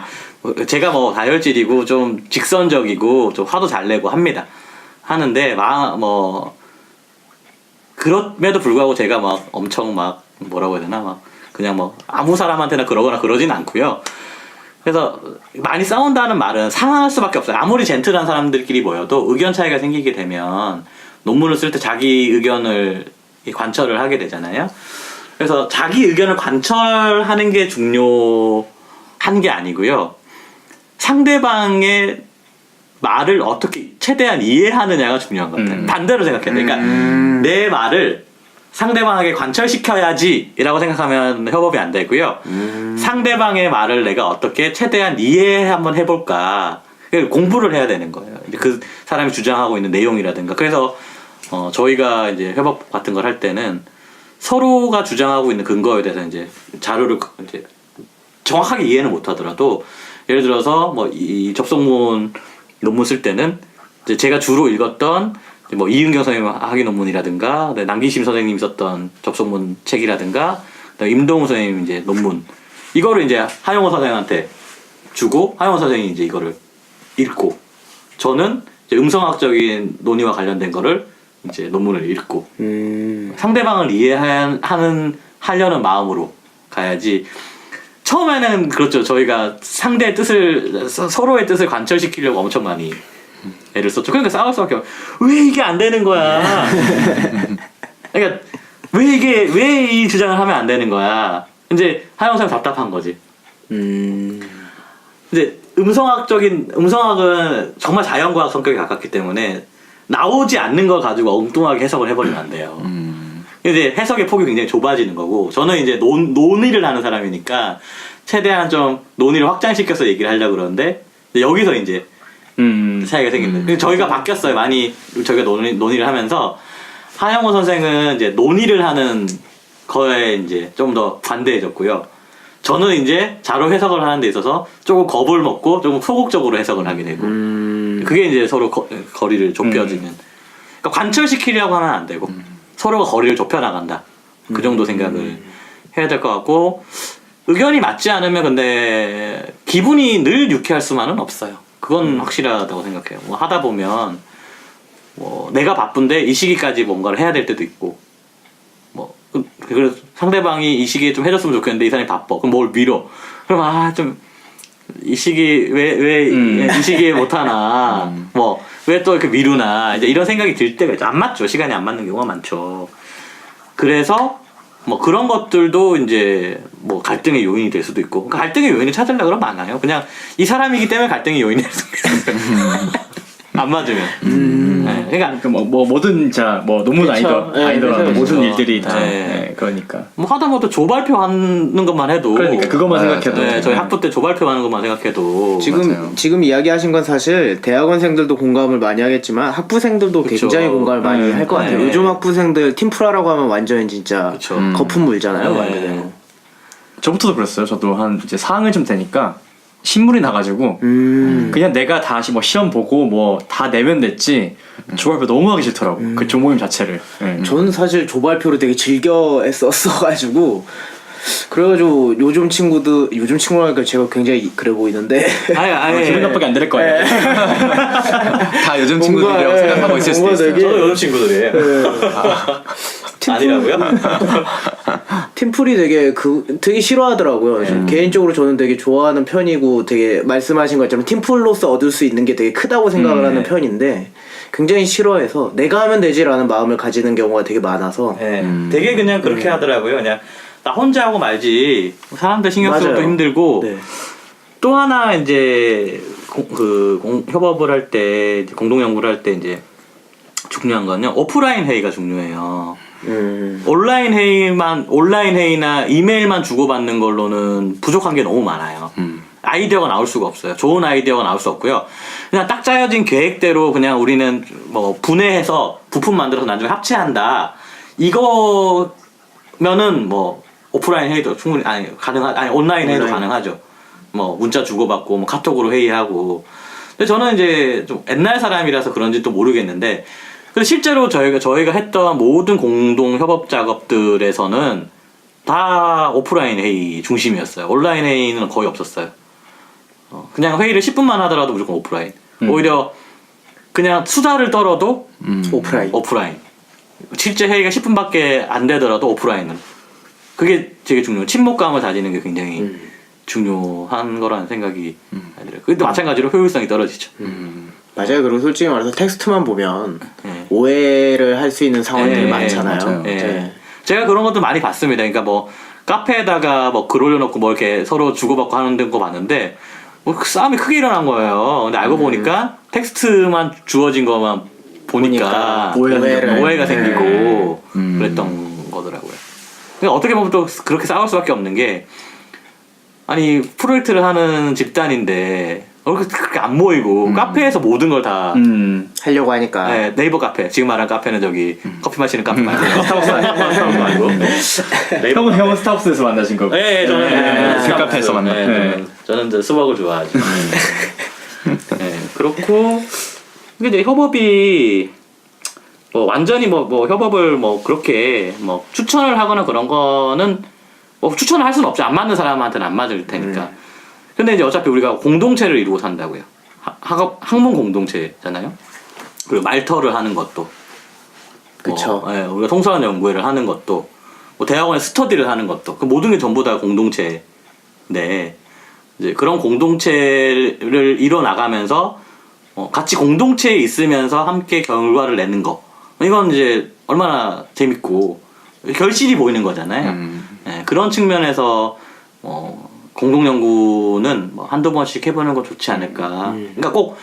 제가 뭐 다혈질이고 좀 직선적이고 좀 화도 잘 내고 하는데 뭐 그럼에도 불구하고 제가 막 엄청 막 뭐라고 해야 되나 막 그냥 뭐 아무 사람한테나 그러거나 그러진 않고요. 그래서 많이 싸운다는 말은 상할 수밖에 없어요. 아무리 젠틀한 사람들끼리 모여도 의견 차이가 생기게 되면 논문을 쓸 때 자기 의견을 관철을 하게 되잖아요. 그래서 자기 의견을 관철하는 게 중요한 게 아니고요. 상대방의 말을 어떻게 최대한 이해하느냐가 중요한 것 같아요. 반대로 생각해야 돼요. 그러니까 내 말을 상대방에게 관철시켜야지 라고 생각하면 협업이 안 되고요. 상대방의 말을 내가 어떻게 최대한 이해 한번 해볼까 공부를 해야 되는 거예요. 그 사람이 주장하고 있는 내용이라든가. 그래서 저희가 이제 협업 같은 걸 할 때는 서로가 주장하고 있는 근거에 대해서 이제 자료를 이제 정확하게 이해는 못하더라도 예를 들어서 뭐 이 접속문 논문 쓸 때는 이제 제가 주로 읽었던 뭐 이은경 선생님 학위 논문이라든가 남기심 선생님이 썼던 접속문 책이라든가 임동우 선생님 이제 논문 이거를 이제 하영호 선생한테 주고 하영호 선생이 이제 이거를 읽고 저는 이제 음성학적인 논의와 관련된 거를 이제 논문을 읽고 상대방을 하려는 마음으로 가야지. 처음에는 그렇죠. 저희가 상대의 뜻을 서로의 뜻을 관철시키려고 엄청 많이 애를 썼죠. 그러니까 싸울 수밖에 없. 왜 이게 안 되는 거야? 그러니까 왜 이 주장을 하면 안 되는 거야? 이제 하영상 답답한 거지. 이제 음성학은 정말 자연과학 성격이 가깝기 때문에 나오지 않는 걸 가지고 엉뚱하게 해석을 해버리면 안 돼요. 이제 해석의 폭이 굉장히 좁아지는 거고, 저는 이제 논의를 하는 사람이니까 최대한 좀 논의를 확장시켜서 얘기를 하려고 그러는데, 여기서 이제 차이가 생깁니다. 저희가 바뀌었어요. 많이 저희가 논의를 하면서 하영호 선생은 이제 논의를 하는 거에 이제 좀 더 관대해졌고요. 저는 이제 자료 해석을 하는 데 있어서 조금 겁을 먹고 조금 소극적으로 해석을 하게 되고, 그게 이제 서로 거리를 좁혀지는. 그러니까 관철시키려고 하면 안 되고, 서로가 거리를 좁혀나간다. 그 정도 생각을 해야 될 것 같고, 의견이 맞지 않으면 근데 기분이 늘 유쾌할 수만은 없어요. 그건 확실하다고 생각해요. 뭐 하다 보면 뭐 내가 바쁜데 이 시기까지 뭔가를 해야 될 때도 있고, 뭐 그래서 상대방이 이 시기에 좀 해줬으면 좋겠는데 이 사람이 바빠. 그럼 뭘 미뤄. 그럼 좀 이 시기 왜 이 시기에 못 하나. 뭐 왜 또 이렇게 미루나. 이제 이런 생각이 들 때가 있죠. 안 맞죠. 시간이 안 맞는 경우가 많죠. 그래서 뭐 그런 것들도 이제 뭐 갈등의 요인이 될 수도 있고. 그러니까 갈등의 요인을 찾으려고 그러면 많아요. 그냥 이 사람이기 때문에 갈등의 요인이 될 수도 있어요. 안 맞으면. 네, 그러니까 뭐 뭐든 뭐 논문 그쵸. 아니더라도 그쵸. 모든 일들이 다 네. 그러니까. 뭐 하다못해 조발표하는 것만 해도. 그러니까 그것만 생각해도. 네, 저희 학부 때 조발표하는 것만 생각해도. 맞아요. 지금 이야기하신 건 사실 대학원생들도 공감을 많이 하겠지만 학부생들도 그쵸. 굉장히 공감을 많이 할 것 같아요. 네. 요즘 학부생들 팀프라라고 하면 완전 진짜 그쵸. 거품 물잖아요. 네. 완전. 저부터도 그랬어요. 저도 한 이제 4학년 좀 되니까 신물이 나가지고 그냥 내가 다시 뭐 시험 보고 뭐 다 내면 됐지 조발표 너무 하기 싫더라고. 그 조모임 자체를. 네. 저는 사실 조발표를 되게 즐겨 했었어가지고 그래가지고 요즘 친구라니까 제가 굉장히 그래 보이는데 아예 기분 나쁘게 안 될 거예요. 다 요즘 친구들이라고 생각하고 있을 수도 있어요. 저도 요즘 친구들이에요. 아니라고요? 팀플이 되게 싫어하더라고요. 개인적으로 저는 되게 좋아하는 편이고 되게 말씀하신 것처럼 팀플로서 얻을 수 있는 게 되게 크다고 생각을 하는 편인데 굉장히 싫어해서 내가 하면 되지라는 마음을 가지는 경우가 되게 많아서 네, 되게 그냥 그렇게 하더라고요. 그냥 나 혼자 하고 말지. 사람들 신경 쓰는 것도 맞아요. 힘들고. 네. 또 하나 이제 협업을 할 때 공동 연구를 할 때 이제 중요한 건요. 오프라인 회의가 중요해요. 온라인 회의나 이메일만 주고받는 걸로는 부족한 게 너무 많아요. 아이디어가 나올 수가 없어요. 좋은 아이디어가 나올 수 없고요. 그냥 딱 짜여진 계획대로 그냥 우리는 뭐 분해해서 부품 만들어서 나중에 합체한다. 이거면은 뭐 오프라인 회의도 충분히 온라인 회의도 가능하죠. 뭐 문자 주고받고 뭐 카톡으로 회의하고. 근데 저는 이제 좀 옛날 사람이라서 그런지 또 모르겠는데. 근데 실제로 저희가 했던 모든 공동 협업 작업들에서는 다 오프라인 회의 중심이었어요. 온라인 회의는 거의 없었어요. 그냥 회의를 10분만 하더라도 무조건 오프라인. 오히려 그냥 수다를 떨어도 오프라인. 실제 회의가 10분밖에 안 되더라도 오프라인은. 그게 되게 중요해요. 친목감을 다지는 게 굉장히 중요한 거라는 생각이 들어요. 근데 마찬가지로 효율성이 떨어지죠. 맞아요. 그리고 솔직히 말해서 텍스트만 보면 네. 오해를 할 수 있는 상황들이 네, 많잖아요. 맞아요. 네. 네. 제가 그런 것도 많이 봤습니다. 그러니까 뭐 카페에다가 뭐 글 올려놓고 뭐 이렇게 서로 주고받고 하는 거 봤는데 뭐 싸움이 크게 일어난 거예요. 근데 알고 보니까 텍스트만 주어진 것만 보니까 오해가 생기고 그랬던 거더라고요. 그러니까 어떻게 보면 또 그렇게 싸울 수밖에 없는 게 아니 프로젝트를 하는 집단인데 그렇게 안 모이고 카페에서 모든 걸 다 하려고 하니까 네, 네이버 카페 지금 말한 카페는 저기 커피 마시는 카페 말고 스타벅스 말고 형은 스타벅스에서 만나신 거고. 네, 저는 그 카페에서 만났고. 저는 이제 수박을 좋아하죠. 네, 그렇고 근데 이제 협업이 뭐 완전히 뭐 협업을 뭐 그렇게 뭐 추천을 하거나 그런 거는 뭐 추천을 할 수는 없죠. 안 맞는 사람한테는 안 맞을 테니까. 근데 이제 어차피 우리가 공동체를 이루고 산다고요. 학문 공동체잖아요. 그리고 말터를 하는 것도, 그쵸. 예, 우리가 통솔한 연구회를 하는 것도, 뭐 대학원에 스터디를 하는 것도, 그 모든 게 전부 다 공동체인데 이제 그런 공동체를 이뤄 나가면서 같이 공동체에 있으면서 함께 결과를 내는 거, 이건 이제 얼마나 재밌고 결실이 보이는 거잖아요. 예, 그런 측면에서 공동 연구는 뭐 한두 번씩 해보는 건 좋지 않을까. 그러니까 꼭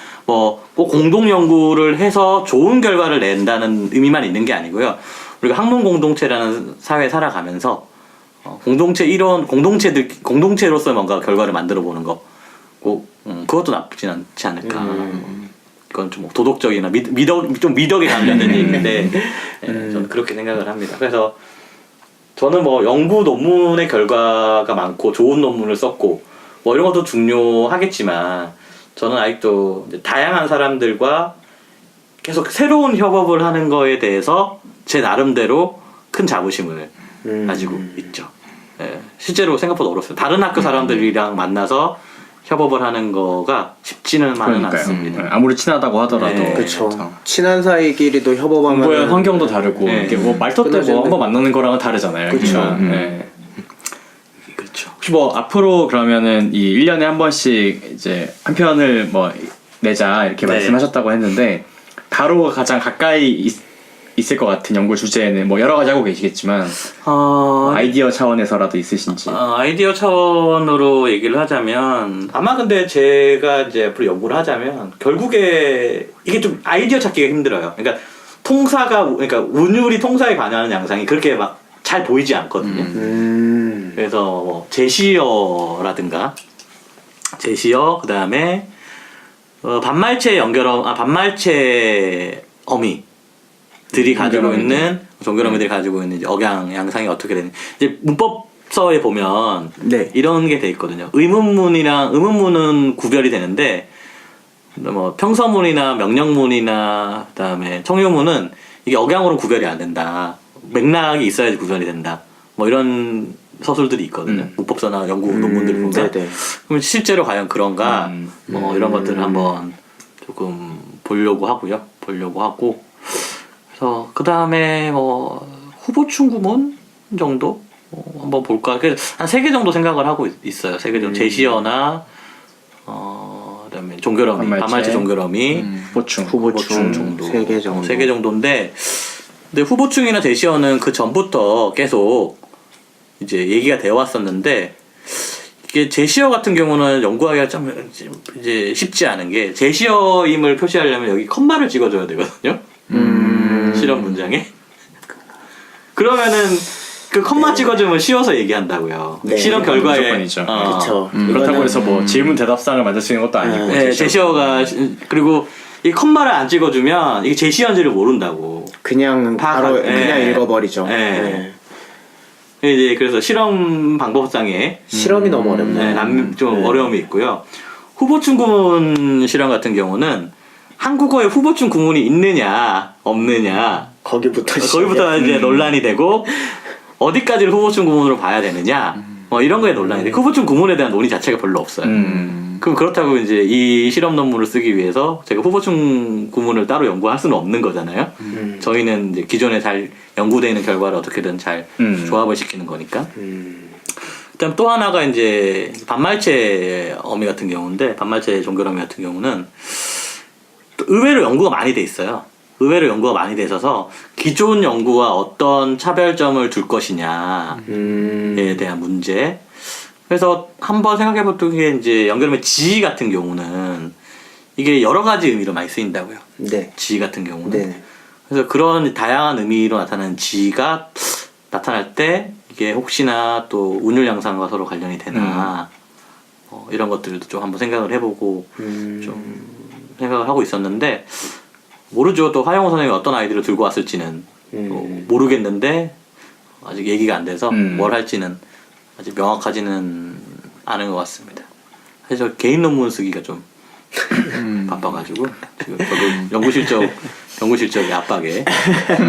공동 연구를 해서 좋은 결과를 낸다는 의미만 있는 게 아니고요. 우리가 학문 공동체라는 사회에 살아가면서 공동체 이런 공동체로서 뭔가 결과를 만들어 보는 거, 그것도 나쁘진 않지 않을까. 그건 좀 도덕적이나 좀 미덕에 관련된 얘기인데, 예, 저는 그렇게 생각을 합니다. 그래서 저는 뭐 연구 논문의 결과가 많고 좋은 논문을 썼고 뭐 이런 것도 중요하겠지만, 저는 아직도 이제 다양한 사람들과 계속 새로운 협업을 하는 거에 대해서 제 나름대로 큰 자부심을 가지고 있죠. 예, 실제로 생각보다 어렵어요. 다른 학교 사람들이랑 만나서 협업을 하는 거가 쉽지는 않습니다. 아무리 친하다고 하더라도 네. 그쵸. 친한 사이끼리도 협업하면 공부의 환경도 다르고 네. 이게 뭐 말터 때 뭐 한번 만나는 거랑은 다르잖아요. 그쵸. 네. 그렇죠. 혹시 뭐 앞으로 그러면은 이 1년에 한 번씩 이제 한 편을 뭐 내자 이렇게 네. 말씀하셨다고 했는데, 바로 가장 가까이 있을 것 같은 연구 주제는 뭐 여러 가지 하고 계시겠지만 아이디어 차원에서라도 있으신지. 아이디어 차원으로 얘기를 하자면, 아마 근데 제가 이제 앞으로 연구를 하자면 결국에 이게 좀 아이디어 찾기가 힘들어요. 그러니까 그러니까 운율이 통사에 관여하는 양상이 그렇게 막 잘 보이지 않거든요. 그래서 뭐 제시어라든가 그 다음에 반말체 어미들이 가지고 있는, 종결어미들이 가지고 있는 이제 억양 양상이 어떻게 되는, 이제 문법서에 보면 네. 이런 게 돼 있거든요. 의문문은 구별이 되는데 뭐 평서문이나 명령문이나 그다음에 청유문은 이게 억양으로 구별이 안 된다. 맥락이 있어야지 구별이 된다. 뭐 이런 서술들이 있거든요. 문법서나 연구 논문들을 보면. 네네. 그럼 실제로 과연 그런가? 뭐 이런 것들을 한번 조금 보려고 하고. 그래서 그 다음에 뭐 후보충 구문 정도 한번 볼까. 한 3개 정도 생각을 하고 있어요. 3개 정도. 제시어나 그다음에 종결어미, 반말체 종결어미, 후보충 정도. 3개 정도. 3개 정도인데, 근데 후보충이나 제시어는 그 전부터 계속 이제 얘기가 되어 왔었는데, 이게 제시어 같은 경우는 연구하기가 좀 이제 쉽지 않은 게, 제시어임을 표시하려면 여기 컴마를 찍어줘야 되거든요. 실험 문장에. 그러면은 그 컴마 찍어주면 쉬워서 얘기한다고요. 네. 실험 결과에. 무조건이죠. 그쵸. 그렇다고 해서 뭐 질문 대답상을 만들 수 있는 것도 아니고. 네, 제시어가 그리고 이 컴마를 안 찍어주면 이게 제시어인지를 모른다고. 그냥 바로 그냥 네. 읽어버리죠. 네. 이제 그래서 실험 방법상에 실험이 너무 어렵네요. 좀 어려움이 있고요. 후보충 구문 실험 같은 경우는 한국어에 후보충 구문이 있느냐 없느냐 거기부터 이제 논란이 되고, 어디까지를 후보충 구문으로 봐야 되느냐 뭐 이런 거에 논란이 돼. 후보충 구문에 대한 논의 자체가 별로 없어요. 그럼 그렇다고 이제 이 실험 논문을 쓰기 위해서 제가 후보충 구문을 따로 연구할 수는 없는 거잖아요. 저희는 이제 기존에 잘 연구되어 있는 결과를 어떻게든 잘 조합을 시키는 거니까. 그다음 또 하나가 이제 반말체 어미 같은 경우인데, 반말체 종결어미 같은 경우는 또 의외로 연구가 많이 돼 있어요. 의외로 연구가 많이 돼 있어서 기존 연구와 어떤 차별점을 둘 것이냐에 대한 문제. 그래서 한번 생각해봤던 게, 이제 연결음의 지 같은 경우는 이게 여러 가지 의미로 많이 쓰인다고요. 네. 지 같은 경우는. 네. 그래서 그런 다양한 의미로 나타나는 지가 나타날 때 이게 혹시나 또 운율 양상과 서로 관련이 되나 이런 것들도 좀 한번 생각을 해보고 좀 생각을 하고 있었는데, 모르죠. 또 화영호 선생님이 어떤 아이디어를 들고 왔을지는 모르겠는데, 아직 얘기가 안 돼서 뭘 할지는 아직 명확하지는 않은 것 같습니다. 사실 저 개인 논문 쓰기가 좀 바빠가지고 지금 저도 연구 실적의 압박에.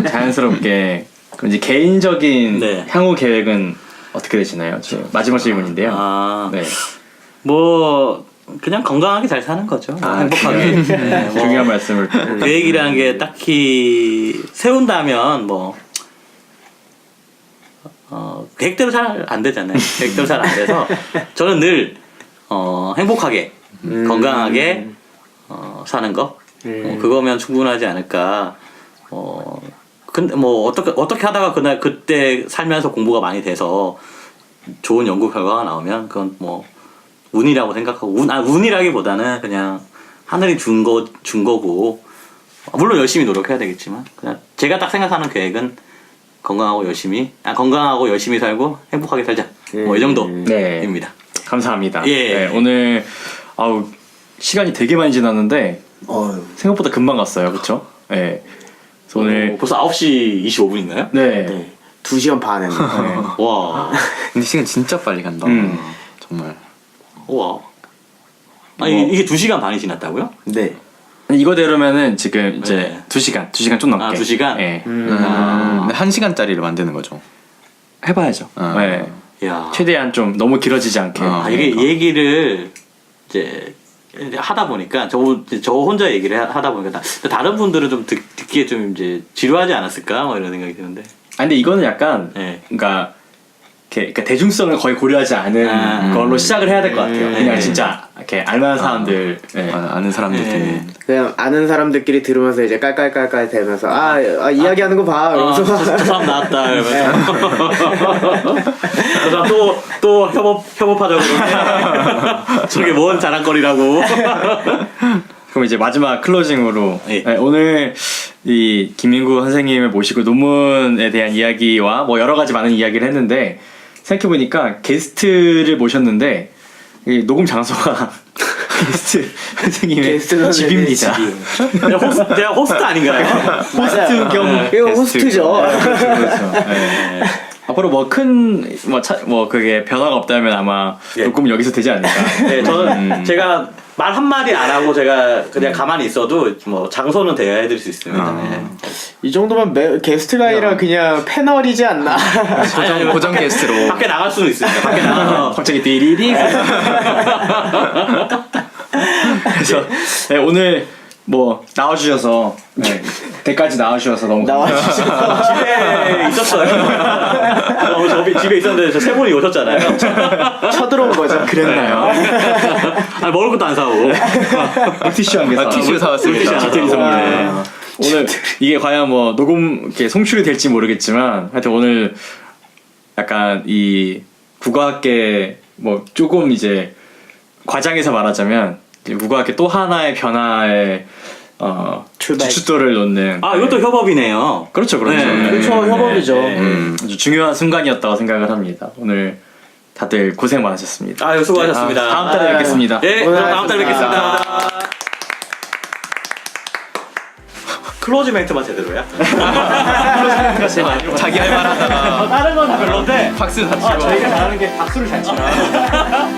자연스럽게 그럼 이제 개인적인 네. 향후 계획은 어떻게 되시나요? 마지막 질문인데요. 아, 네. 뭐 그냥 건강하게 잘 사는 거죠. 행복하게. 네, 뭐 중요한 말씀을. 계획이라는 게 딱히 세운다면 뭐 계획대로 잘 안 되잖아요. 계획대로 잘 안 돼서 저는 늘 행복하게 건강하게 사는 거 그거면 충분하지 않을까. 근데 뭐 어떻게 하다가 그때 살면서 공부가 많이 돼서 좋은 연구 결과가 나오면 그건 뭐 운이라고 생각하고 운이라기보다는 그냥 하늘이 준 거고 물론 열심히 노력해야 되겠지만 그냥 제가 딱 생각하는 계획은 건강하고 열심히 살고 행복하게 살자 뭐 이 정도입니다. 감사합니다. 예. 네, 오늘 시간이 되게 많이 지났는데 생각보다 금방 갔어요. 그렇죠? 네. 그래서 오늘 벌써 9시 25분인가요? 네. 네. 2시간 반 했네. 와. 근데 시간 진짜 빨리 간다. 음. 정말. 와. 아니 이게 2시간 반이 지났다고요? 네. 이거대로면은 지금 이제 네. 2시간 좀 넘게. 2시간? 네. 근데 1시간짜리를 만드는 거죠. 해봐야죠. 네. 야. 최대한 좀 너무 길어지지 않게. 이게 얘기를 이제 하다 보니까 저 혼자 얘기를 하다 보니까 다른 분들은 좀 듣기에 좀 이제 지루하지 않았을까 뭐 이런 생각이 드는데. 근데 이거는 약간 네. 그러니까 대중성을 거의 고려하지 않은 걸로 시작을 해야 될 것 같아요. 그냥 진짜 이렇게 알만한 사람들. 네. 아는 사람들 듣는. 그냥 아는 사람들끼리 들으면서 이제 깔깔깔깔 대면서 이야기하는 거 봐. 이러면서 저 사람 나왔다 이러면서 저 사람 또 협업하자고 그러는데 저게 뭔 자랑거리라고. 그럼 이제 마지막 클로징으로 예. 네, 오늘 이 김민구 선생님을 모시고 논문에 대한 이야기와 뭐 여러 가지 많은 이야기를 했는데 생각해보니까 게스트를 모셨는데 이 녹음 장소가 게스트 선생님의 집입니다. 제가 호스트 아닌가요? 호스트 겸 이거 호스트죠. 그렇죠. 네. 앞으로 그게 변화가 없다면 아마 예. 녹음은 여기서 되지 않을까. 네, 저는 제가 말 한마디 안 하고 제가 그냥 가만히 있어도 뭐 장소는 대여해 드릴 수 있습니다. 네. 이 정도면 게스트가 아니라 그냥 패널이지 않나. 고정 게스트로. 밖에 나갈 수는 있습니다. 밖에 나가서 갑자기 띠리리. 그래서 네, 오늘 뭐 나와주셔서 대까지 나와주셔서 너무 집에 있었어요. 집에 있었는데 저 세 분이 오셨잖아요. 쳐들어온 거죠. 그랬나요? 아니, 먹을 것도 안 사오고. 물티슈 한 개 사. 티슈 사왔습니다. 디테일 선물에. 오늘 이게 과연 뭐 녹음 이렇게 송출이 될지 모르겠지만 하여튼 오늘 약간 이 국어학계 뭐 조금 이제 과장해서 말하자면 이제 국어학계 또 하나의 변화의 주춧돌을 놓는. 이것도 협업이네요. 그렇죠. 네. 그렇죠. 협업이죠. 아주 중요한 순간이었다고 생각을 합니다. 오늘 다들 고생 많으셨습니다. 수고하셨습니다. 다음 달에 뵙겠습니다. 네, 그럼 다음 달에 뵙겠습니다. 클로즈 멘트만 제대로야? 자기 할 말 하다가 다른 건 다 별론데 박수 다 치고. 저희가 잘하는 게 박수를 잘 치나.